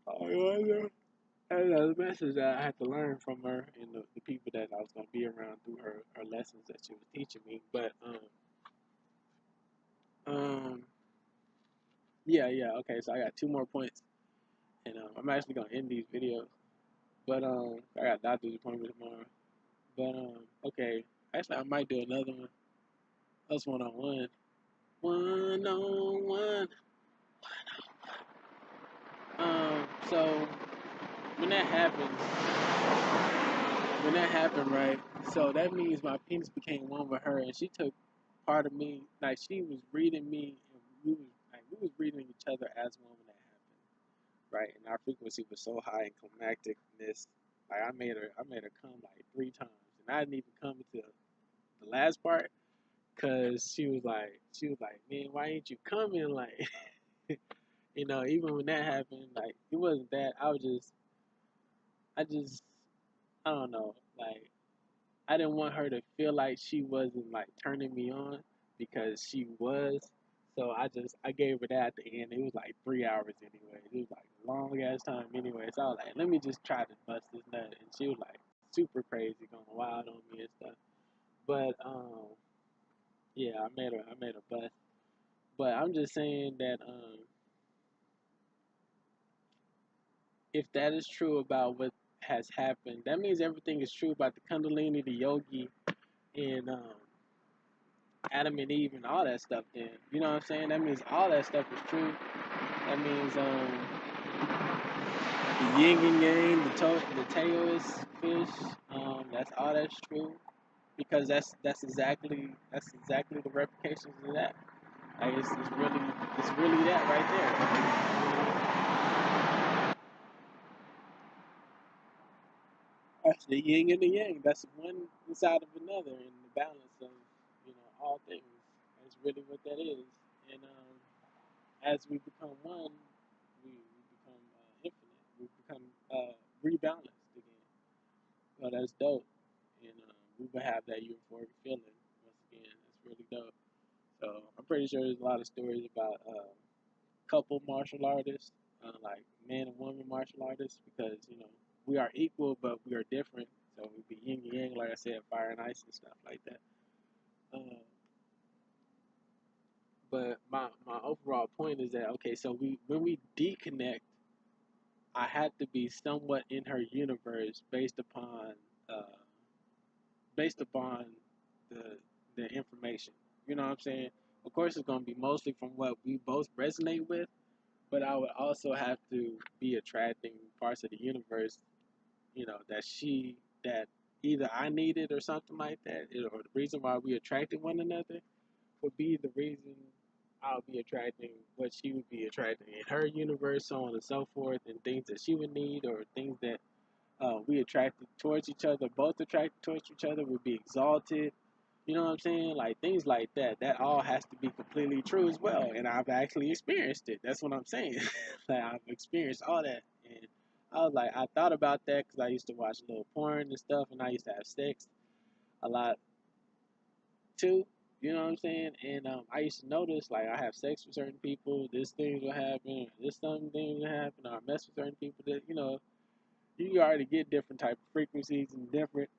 road. Another message that I had to learn from her and the people that I was going to be around through her lessons that she was teaching me. But yeah, okay. So I got 2 more points, and I'm actually gonna end these videos. But I got a doctor's appointment tomorrow. But okay. Actually, I might do another one. That's one-on-one. One-on-one. So when that happened, right? So that means my penis became one with her, and she took part of me. Like she was reading me, and we was reading each other as one when that happened, right? And our frequency was so high in climacticness. Like I made her come like 3 times, and I didn't even come to the last part, cause she was like, man, why ain't you coming? Like, even when that happened, like it wasn't that. I just, I don't know, like I didn't want her to feel like she wasn't like turning me on because she was. So I gave her that at the end. It was like 3 hours anyway. It was like a long ass time anyway. So I was like, let me just try to bust this nut. And she was like super crazy, going wild on me and stuff. But yeah, I made her bust. But I'm just saying that if that is true about what has happened, that means everything is true about the Kundalini, the Yogi, and Adam and Eve and all that stuff. Then you know what I'm saying? That means all that stuff is true. That means the yin and yang, the taoist fish. That's true because that's exactly the replications of that. Like it's really that right there. That's the yin and the yang. That's one inside of another, and the balance of all things. That's really what that is. And as we become one, we become infinite. We become rebalanced again. So that's dope. And we will have that euphoric feeling once again. That's really dope. So I'm pretty sure there's a lot of stories about couple martial artists, like man and woman martial artists, because we are equal, but we are different. So we be yin and yang, like I said, fire and ice and stuff like that. But my overall point is that okay, so when we deconnect, I had to be somewhat in her universe uh, based upon the information. You know what I'm saying? Of course, it's gonna be mostly from what we both resonate with, but I would also have to be attracting parts of the universe, that either I needed or something like that, or the reason why we attracted one another would be the reason I'll be attracting what she would be attracting in her universe, so on and so forth, and things that she would need or things that we attracted towards each other, both attracted towards each other, would be exalted. You know what I'm saying? Like things like that. That all has to be completely true as well. And I've actually experienced it. That's what I'm saying. Like I've experienced all that. And I was like, I thought about that because I used to watch a little porn and stuff, and I used to have sex a lot too. You know what I'm saying? And I used to notice, like, I have sex with certain people, this things will happen, this some things will happen, or I mess with certain people that, you already get different type of frequencies and different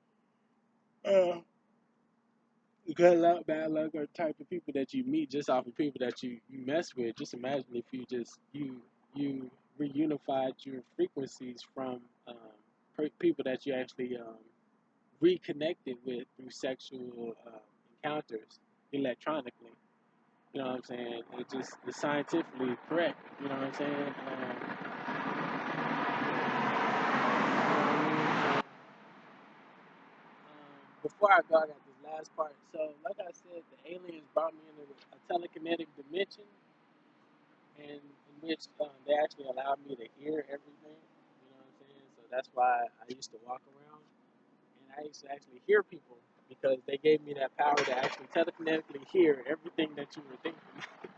good luck, bad luck, or type of people that you meet just off of people that you mess with. Just imagine if you reunified your frequencies from people that you actually reconnected with through sexual encounters electronically. You know what I'm saying? It's scientifically correct. You know what I'm saying? Before I go, I got this last last part. So, like I said, the aliens brought me into a telekinetic dimension, and in which they actually allowed me to hear everything. You know what I'm saying? So that's why I used to walk around, and I used to actually hear people because they gave me that power to actually telekinetically hear everything that you were thinking.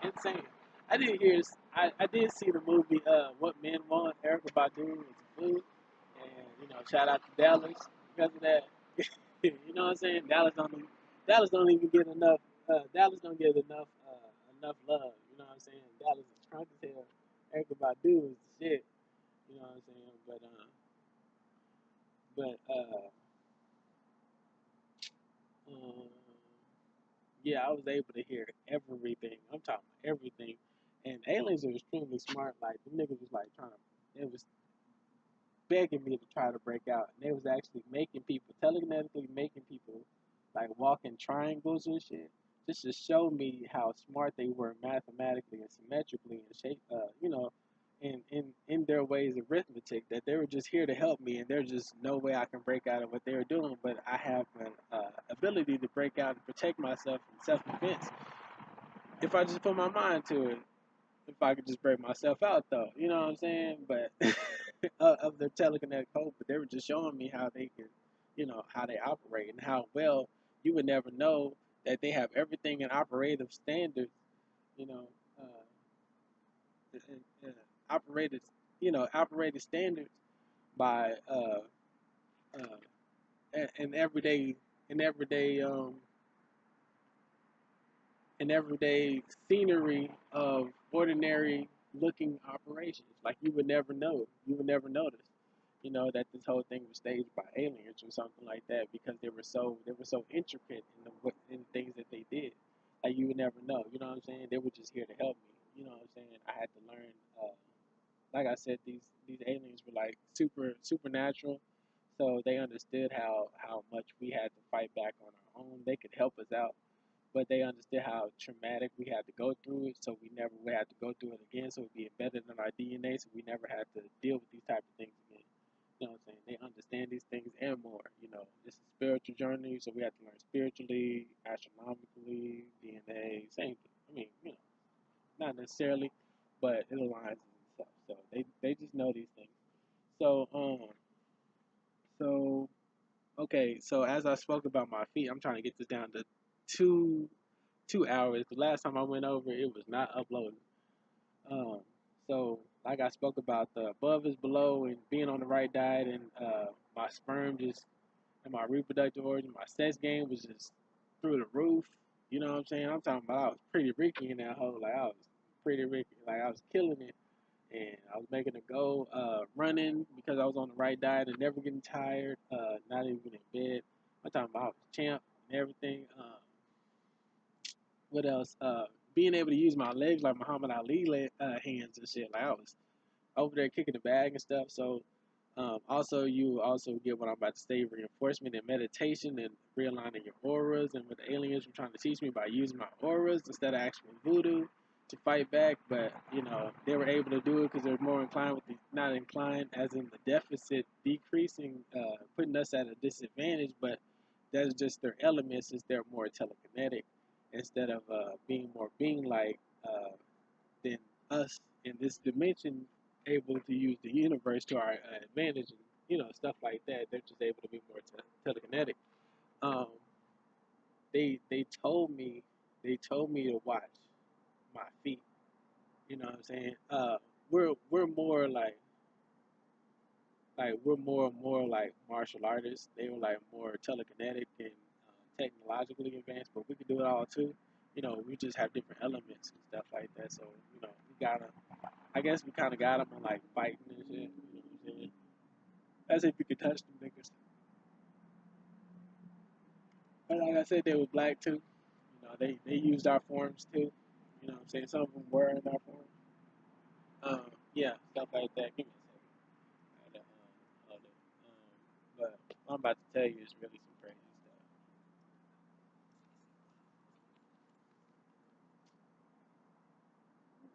Insane. I did hear. I did see the movie What Men Want. Erica Badu was a food, and shout out to Dallas because of that. You know what I'm saying? Dallas don't even get enough. Dallas don't get enough love. You know what I'm saying? Dallas is drunk as hell. Erica Badu is the shit. You know what I'm saying? But um, yeah, I was able to hear everything. I'm talking about everything. And aliens are extremely smart. Like the niggas was like they was begging me to try to break out. And they was actually making people, telekinetically making people like walk in triangles and shit, just to show me how smart they were mathematically and symmetrically and shape, in their ways of arithmetic. That they were just here to help me, and there's just no way I can break out of what they were doing. But I have an ability to break out and protect myself in self-defense if I just put my mind to it. If I could just break myself out, though, you know what I'm saying? But of their telekinetic code, but they were just showing me how they can, how they operate and how well you would never know that they have everything in operative standards, you know, operated, operated standards by an everyday, an everyday, an everyday scenery of ordinary looking operations. Like you would never know. You would never notice. That this whole thing was staged by aliens or something like that because they were so intricate in the things that they did. Like you would never know. You know what I'm saying? They were just here to help me. You know what I'm saying? I had to learn. Like I said, these aliens were like supernatural, so they understood how much we had to fight back on our own. They could help us out, but they understood how traumatic we had to go through it, so we never would have to go through it again. So it'd be embedded in our DNA, so we never had to deal with these type of things again. You know what I'm saying? They understand these things and more. It's a spiritual journey, so we have to learn spiritually, astronomically, DNA, same thing. I mean, not necessarily, but it aligns and stuff. So they just know these things. So so okay, so as I spoke about my feet, I'm trying to get this down to two 2 hours. The last time I went over, it was not uploaded. Um, so like I spoke about, the above is below, and being on the right diet, and my sperm just and my reproductive organ, my sex game was just through the roof. You know what I'm saying? I'm talking about I was pretty Ricky in that hole. Like I was pretty Ricky. Like I was killing it, and I was making a go, running because I was on the right diet and never getting tired. Not even in bed. I'm talking about I was champ and everything. What else? Being able to use my legs like Muhammad Ali hands and shit. Like I was over there kicking the bag and stuff. So also you also get what I'm about to say: reinforcement and meditation and realigning your auras. And what the aliens were trying to teach me by using my auras instead of actual voodoo to fight back. But they were able to do it because they're more inclined with the not inclined, as in the deficit decreasing, putting us at a disadvantage. But that's just their elements, is they're more telekinetic instead of being more being-like than us in this dimension, able to use the universe to our advantage, and stuff like that. They're just able to be more telekinetic. Um, they told me to watch my feet. You know what I'm saying? We're more like we're more like martial artists. They were like more telekinetic and technologically advanced, but we could do it all too. We just have different elements and stuff like that. So we gotta. I guess we kind of got them on like fighting and shit. You know what I'm saying? As if you could touch them niggas. But like I said, they were black too. They used our forms too. You know what I'm saying? Some of them were in our forms. Yeah, stuff like that. Give me a second. Hold it. But what I'm about to tell you is really some crazy stuff. Some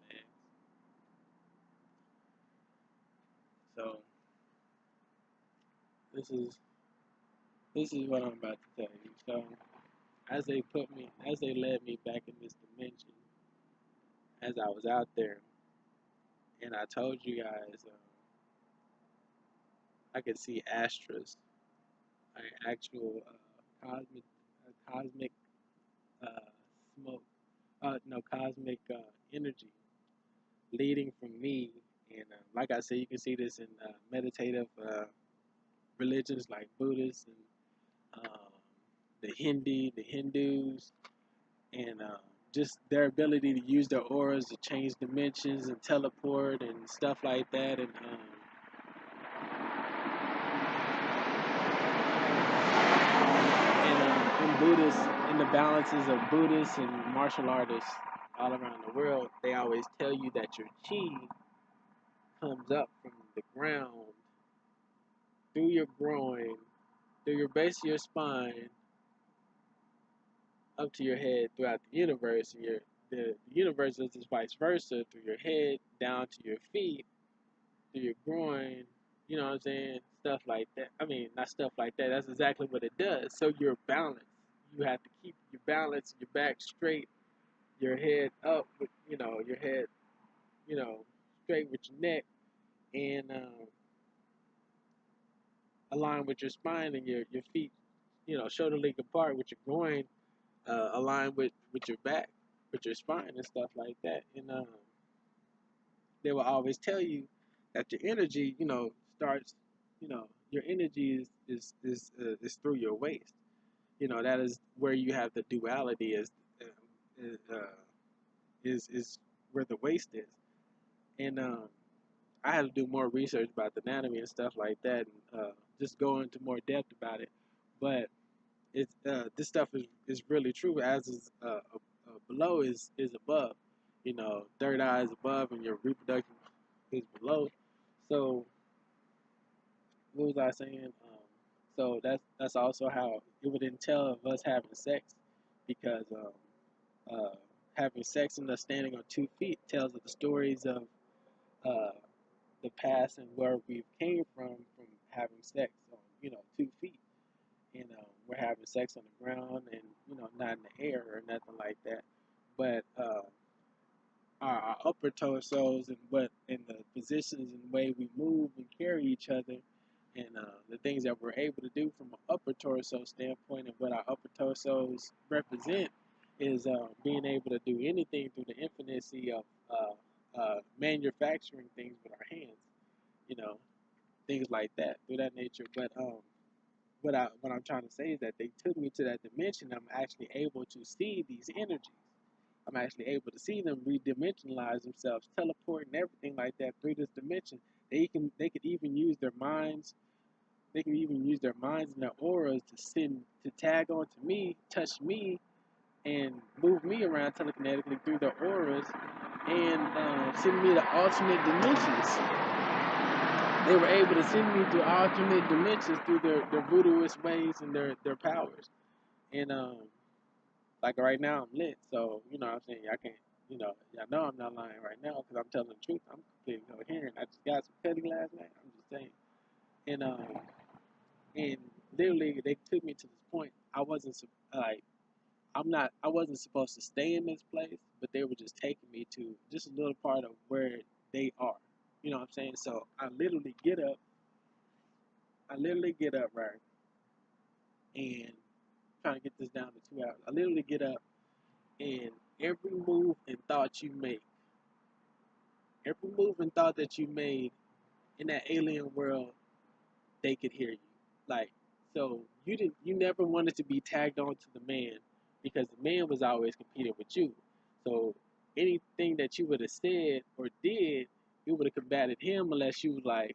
legs. So this is This is what I'm about to tell you. So, as they led me back in this dimension, as I was out there, and I told you guys, I could see astras, like actual cosmic uh, smoke, no, cosmic energy leading from me. And like I said, you can see this in meditative religions like Buddhists and the Hindus, and just their ability to use their auras to change dimensions and teleport and stuff like that. And in Buddhists, in the balances of Buddhists and martial artists all around the world, they always tell you that your chi comes up from the ground through your groin, through your base of your spine, up to your head throughout the universe. And the universe is just vice versa, through your head down to your feet, through your groin. You know what I'm saying? Stuff like that. I mean, not stuff like that. That's exactly what it does. So you're balanced. You have to keep your balance, your back straight, your head up, with your head, straight with your neck, and align with your spine and your feet, shoulder length apart with your groin, aligned with your back, with your spine and stuff like that. And they will always tell you that your energy, starts, your energy is through your waist. That is where you have the duality uh, uh, is where the waist is. And I had to do more research about the anatomy and stuff like that, and just go into more depth about it. But it's this stuff is really true. As is below is above. Third eye is above, and your reproduction is below. So what was I saying? So that's also how it would entail of us having sex, because having sex and us standing on 2 feet tells of the stories of uh, the past and where we came from having sex on 2 feet. We're having sex on the ground and not in the air or nothing like that. But our upper torsos and the positions and the way we move and carry each other, and the things that we're able to do from an upper torso standpoint, and what our upper torsos represent is being able to do anything through the infinity of manufacturing things with our hands, you know, things like that, through that nature. But what I'm trying to say is that they took me to that dimension. I'm actually able to see these energies. I'm actually able to see them redimensionalize themselves, teleport and everything like that through this dimension. They could even use their minds. They can even use their minds and their auras to tag on to me, touch me, and move me around telekinetically through their auras, and send me to alternate dimensions. They were able to send me to alternate dimensions through their voodooist ways and their powers. And like right now I'm lit, so what I'm saying, I can't, y'all know I'm not lying right now because I'm telling the truth. I'm completely coherent. I just got some cutting last night. I'm just saying. And literally they took me to this point. I wasn't like I wasn't supposed to stay in this place, but they were just taking me to just a little part of where they are. You know what I'm saying? So I literally get up, right, and trying to get this down to 2 hours. I literally get up, and every move and thought you make, every move and thought that you made in that alien world, they could hear you. Like, so you never wanted to be tagged on to the man, because the man was always competing with you. So anything that you would have said or did, it would have combated him, unless you was like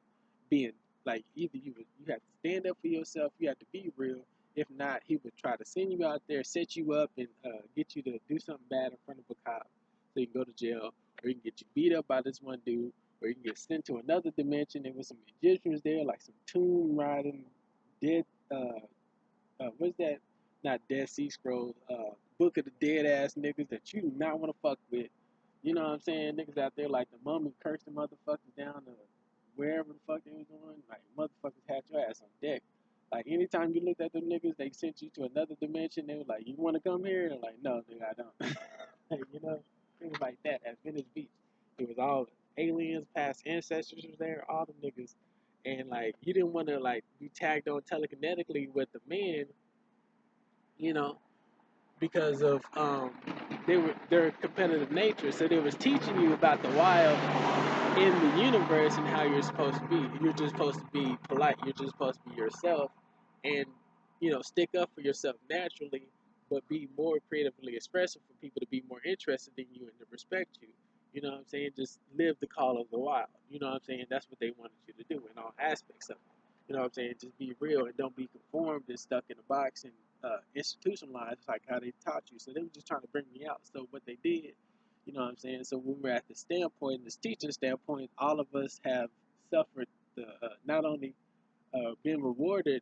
being like, either you have to stand up for yourself, you have to be real. If not, he would try to send you out there, set you up, and get you to do something bad in front of a cop, so you can go to jail, or you can get you beat up by this one dude, or you can get sent to another dimension. There was some Egyptians there, like some tomb riding, dead, what's that? Not Dead Sea Scrolls, Book of the Dead ass niggas that you do not want to fuck with. You know what I'm saying? Niggas out there like the mummy cursed the motherfuckers down to wherever the fuck they was going. Like, motherfuckers had your ass on deck. Like anytime you looked at them niggas, they sent you to another dimension. They were like, "You want to come here?" And like, "No, nigga, I don't." Like, things like that at Venice Beach. It was all aliens, past ancestors was there, all them niggas, and like you didn't want to like be tagged on telekinetically with the men, you know, because of their competitive nature. So they was teaching you about the wild in the universe and how you're supposed to be. You're just supposed to be polite. You're just supposed to be yourself, and stick up for yourself naturally, but be more creatively expressive for people to be more interested in you and to respect you. You know what I'm saying? Just live the call of the wild. You know what I'm saying? That's what they wanted you to do in all aspects of it. You know what I'm saying? Just be real and don't be conformed and stuck in a box and institutionalized like how they taught you. So they were just trying to bring me out. So what they did, you know what I'm saying? So when we're at this standpoint, this teaching standpoint, all of us have suffered the not only being rewarded,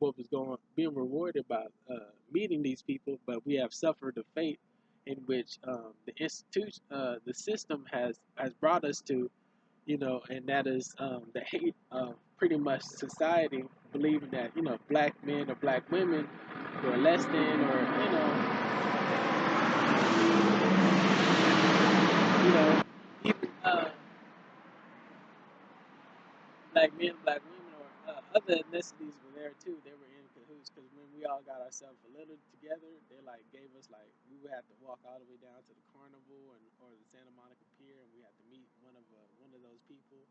what was going, being rewarded by meeting these people, but we have suffered the fate in which the institution, the system has brought us to, and that is the hate of pretty much society believing that black men or black women were less than, or even black men, black women, or other ethnicities were there too. They were in cahoots because when we all got ourselves a little together, they like gave us like we would have to walk all the way down to the carnival and or the Santa Monica Pier, and we had to meet one of those people,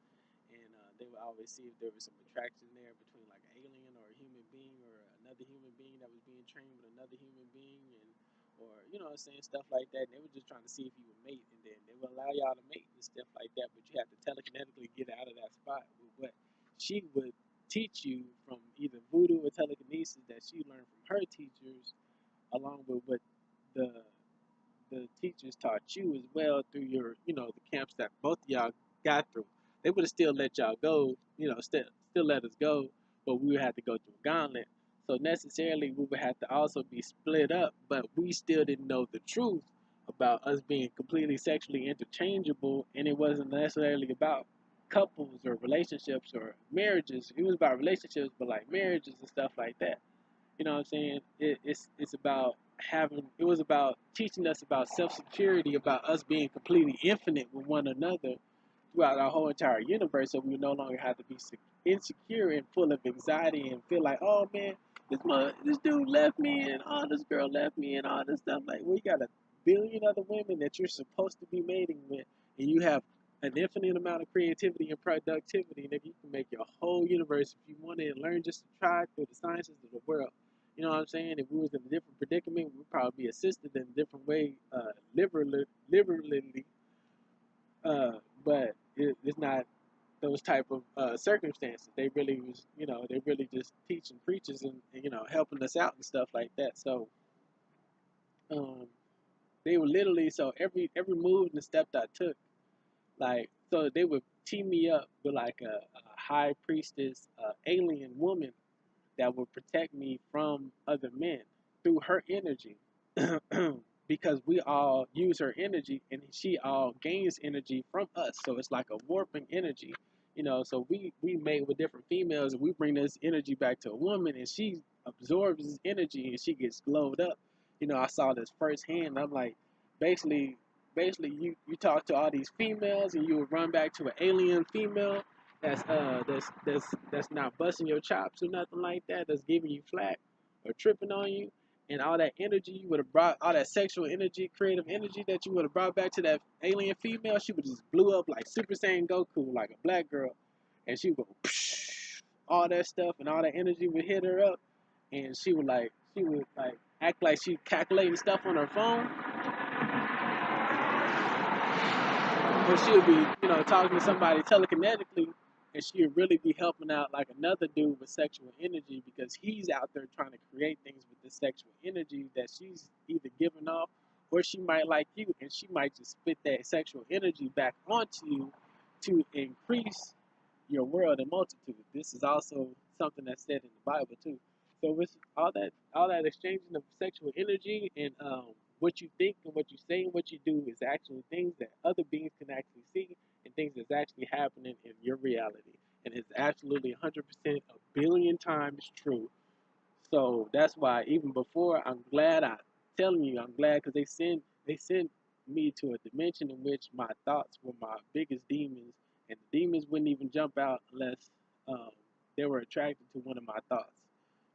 and they would always see if there was some attraction there between like an alien or a human being or another human being that was being trained with another human being, and or saying stuff like that. And they were just trying to see if you would mate, and then they would allow y'all to mate and stuff like that, but you had to telekinetically get out of that spot with what she would teach you from either voodoo or telekinesis that she learned from her teachers, along with what the the teachers taught you as well through your, the camps that both of y'all got through. They would have still let y'all go, still let us go, but we would have to go through a gauntlet. So necessarily we would have to also be split up, but we still didn't know the truth about us being completely sexually interchangeable, and it wasn't necessarily about couples or relationships or marriages. It was about relationships, but like marriages and stuff like that. You know what I'm saying? It's about having. It was about teaching us about self security, about us being completely infinite with one another throughout our whole entire universe, so we no longer have to be insecure and full of anxiety and feel like, oh man, this dude left me and oh this girl left me and all this stuff. Like we got a billion other women that you're supposed to be mating with, and you have an infinite amount of creativity and productivity, nigga. You can make your whole universe if you want to learn just to try through the sciences of the world. You know what I'm saying? If we was in a different predicament, we'd probably be assisted in a different way, liberally. But it's not those type of circumstances. They really was, they really just teaching preachers and helping us out and stuff like that. So um, they were literally so every move and step that I took, like so they would team me up with like a high priestess, alien woman that would protect me from other men through her energy. Because we all use her energy and she all gains energy from us. So it's like a warping energy. So we mate with different females and we bring this energy back to a woman and she absorbs this energy and she gets glowed up. I saw this firsthand. I'm like, basically you talk to all these females and you would run back to an alien female that's not busting your chops or nothing like that, that's giving you flack or tripping on you, and all that energy you would have brought, all that sexual energy, creative energy that you would have brought back to that alien female, she would just blew up like Super Saiyan Goku, like a black girl, and she would go psh, all that stuff, and all that energy would hit her up, and she would act like she calculating stuff on her phone, or she would be, talking to somebody telekinetically, and she would really be helping out like another dude with sexual energy because he's out there trying to create things with the sexual energy that she's either giving off, or she might like you, and she might just spit that sexual energy back onto you to increase your world and multitude. This is also something that's said in the Bible too. So with all that exchanging of sexual energy and what you think and what you say and what you do is actually things that other beings can actually see and things that's actually happening in your reality. And it's absolutely 100% a billion times true. So that's why even before, I'm glad I telling you, I'm glad because they sent me to a dimension in which my thoughts were my biggest demons, and the demons wouldn't even jump out unless um, they were attracted to one of my thoughts.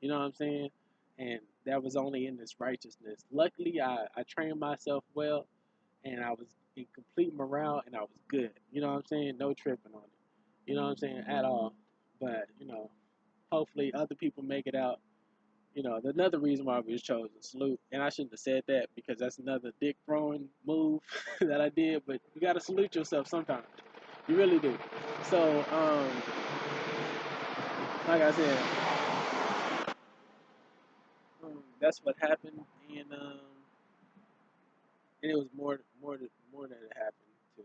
You know what I'm saying? And that was only in this righteousness. Luckily, I trained myself well, and I was in complete morale, and I was good. You know what I'm saying? No tripping on it. You know what I'm saying? At all. But hopefully other people make it out. Another reason why we was chosen. Salute. And I shouldn't have said that because that's another dick throwing move that I did. But you gotta salute yourself sometimes. You really do. So, like I said, that's what happened, and it was more that it happened too.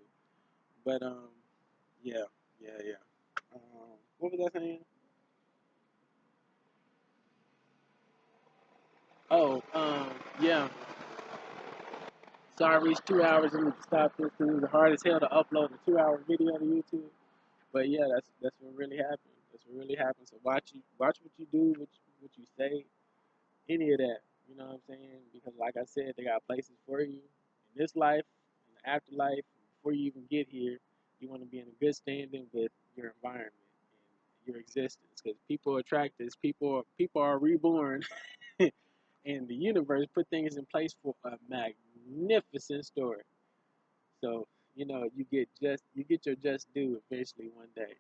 But yeah, yeah. What was I saying? Oh, yeah. So I reached 2 hours and stopped this. It was hard as hell to upload a 2 hour video to YouTube. But yeah, that's what really happened. That's what really happened. So watch what you do, what you say, any of that. You know what I'm saying? Because like I said, they got places for you in this life, in the afterlife. Before you even get here, you want to be in a good standing with your environment and your existence. Because people attract this. People are reborn, and the universe put things in place for a magnificent story. So, you get your just due eventually one day.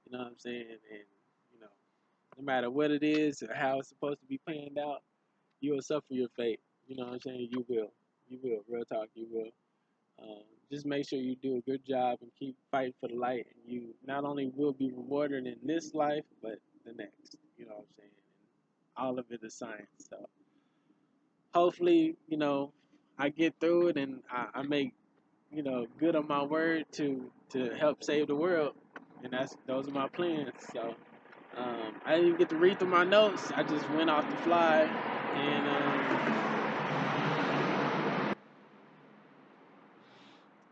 You know what I'm saying? And, you know, no matter what it is or how it's supposed to be planned out, you will suffer your fate. You know what I'm saying? You will. You will. Real talk, you will. Just make sure you do a good job and keep fighting for the light. And you not only will be rewarded in this life, but the next. You know what I'm saying? And all of it is science. So hopefully, I get through it and I make good on my word to help save the world, and those are my plans. So I didn't even get to read through my notes. I just went off the fly, and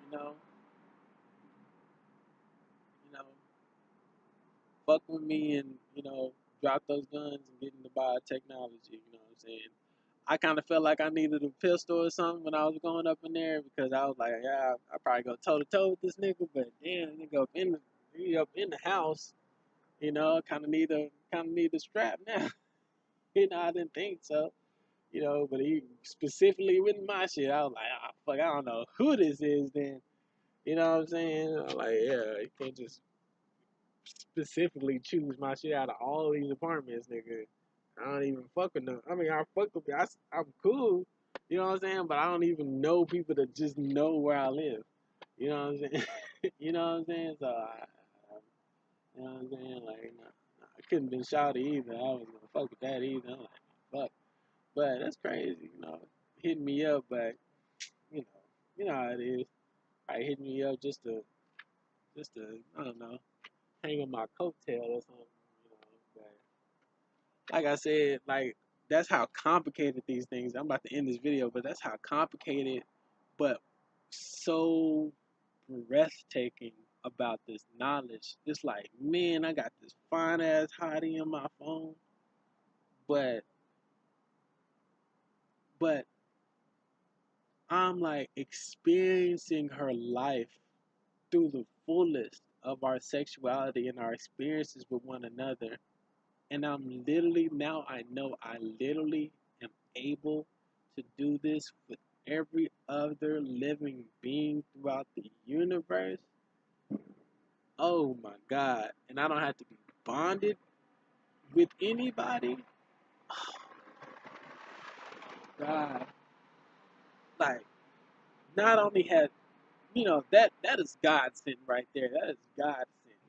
you know, you know, fuck with me, and drop those guns and get into biotechnology. You know what I'm saying? I kind of felt like I needed a pistol or something when I was going up in there because I was like, yeah, I probably go toe to toe with this nigga, but damn, nigga he up in the house. Kind of need a strap now. I didn't think so. But he specifically with my shit. I was like, fuck, I don't know who this is. Then, you know what I'm saying? I'm like, yeah, you can't just specifically choose my shit out of all these apartments, nigga. I don't even fuck with them. I mean, I fuck with you. I'm cool. You know what I'm saying? But I don't even know people that just know where I live. You know what I'm saying? You know what I'm saying? So, you know what I'm saying? Like, nah, I couldn't been shouty either. I was gonna fuck with that either. I'm like, fuck. But that's crazy, hitting me up, but you know, you know how it is. Like hitting me up just to, I don't know, hang on my coattail or something, But like I said, like that's how complicated these things. I'm about to end this video, but that's how complicated, but so breathtaking about this knowledge. It's like, man, I got this fine ass hottie on my phone, but but I'm like experiencing her life through the fullest of our sexuality and our experiences with one another. And I know I literally am able to do this with every other living being throughout the universe. Oh my God. And I don't have to be bonded with anybody. Oh God. Like, not only had, that is God sent right there. That is God sent.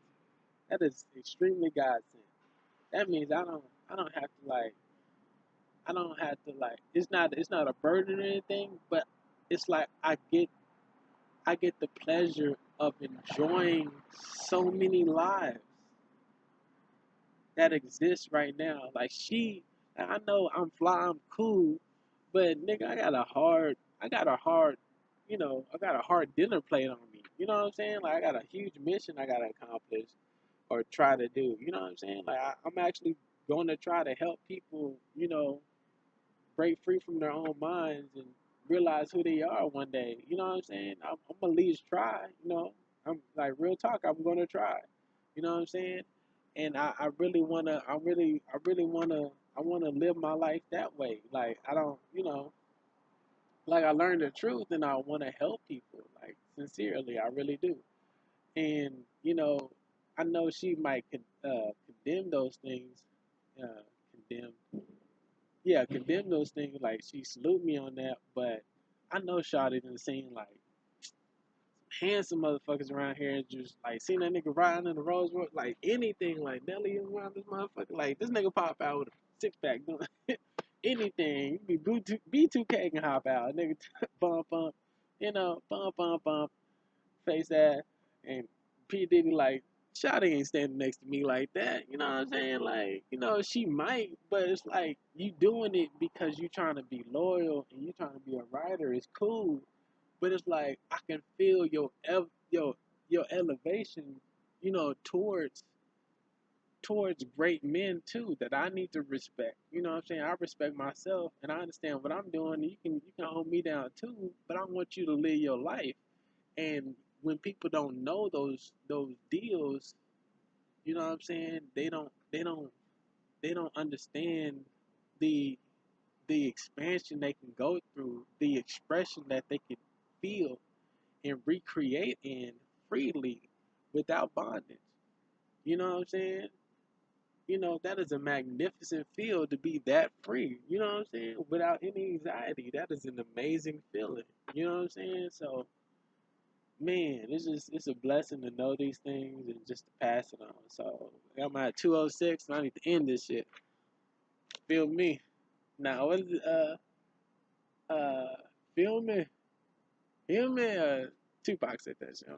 That is extremely God sent. That means I don't have to like it's not a burden or anything, but it's like I get the pleasure of enjoying so many lives that exist right now. I know I'm fly, I'm cool, but nigga, I got a hard dinner plate on me. You know what I'm saying? Like I got a huge mission I gotta accomplish. or try to do. You know what I'm saying? Like I'm actually going to try to help people, break free from their own minds and realize who they are one day. You know what I'm saying? I'm gonna at least try. I'm like real talk. I'm gonna try. You know what I'm saying? And I really wanna. I really wanna. I wanna live my life that way. Like I don't. Like I learned the truth and I wanna help people. Like sincerely, I really do. And I know she might condemn those things. Condemn yeah, condemn those things. Like she salute me on that, but I know Shawty done seen like handsome motherfuckers around here and just like seen that nigga riding in the Rolls Royce, like anything like Nelly around this motherfucker. Like this nigga pop out with a six pack doing anything. You be B2K can hop out, nigga bump bump, bump bump bump, face that, and P Diddy like. Shawty ain't standing next to me like that. You know what I'm saying? Like, she might, but it's like you doing it because you trying to be loyal and you trying to be a writer. It's cool, but it's like I can feel your elevation, towards great men too that I need to respect. You know what I'm saying? I respect myself and I understand what I'm doing. And you can hold me down too, but I want you to live your life. And when people don't know those deals, you know what I'm saying? They don't understand the the expansion they can go through, the expression that they can feel and recreate in freely without bondage. You know what I'm saying? That is a magnificent feel to be that free. You know what I'm saying? Without any anxiety. That is an amazing feeling. You know what I'm saying? So man, it's a blessing to know these things and just to pass it on. So I'm at 206 and I need to end this shit. Feel me? Now what is it? Feel me? Feel me? Tupac said that shit.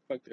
Fuck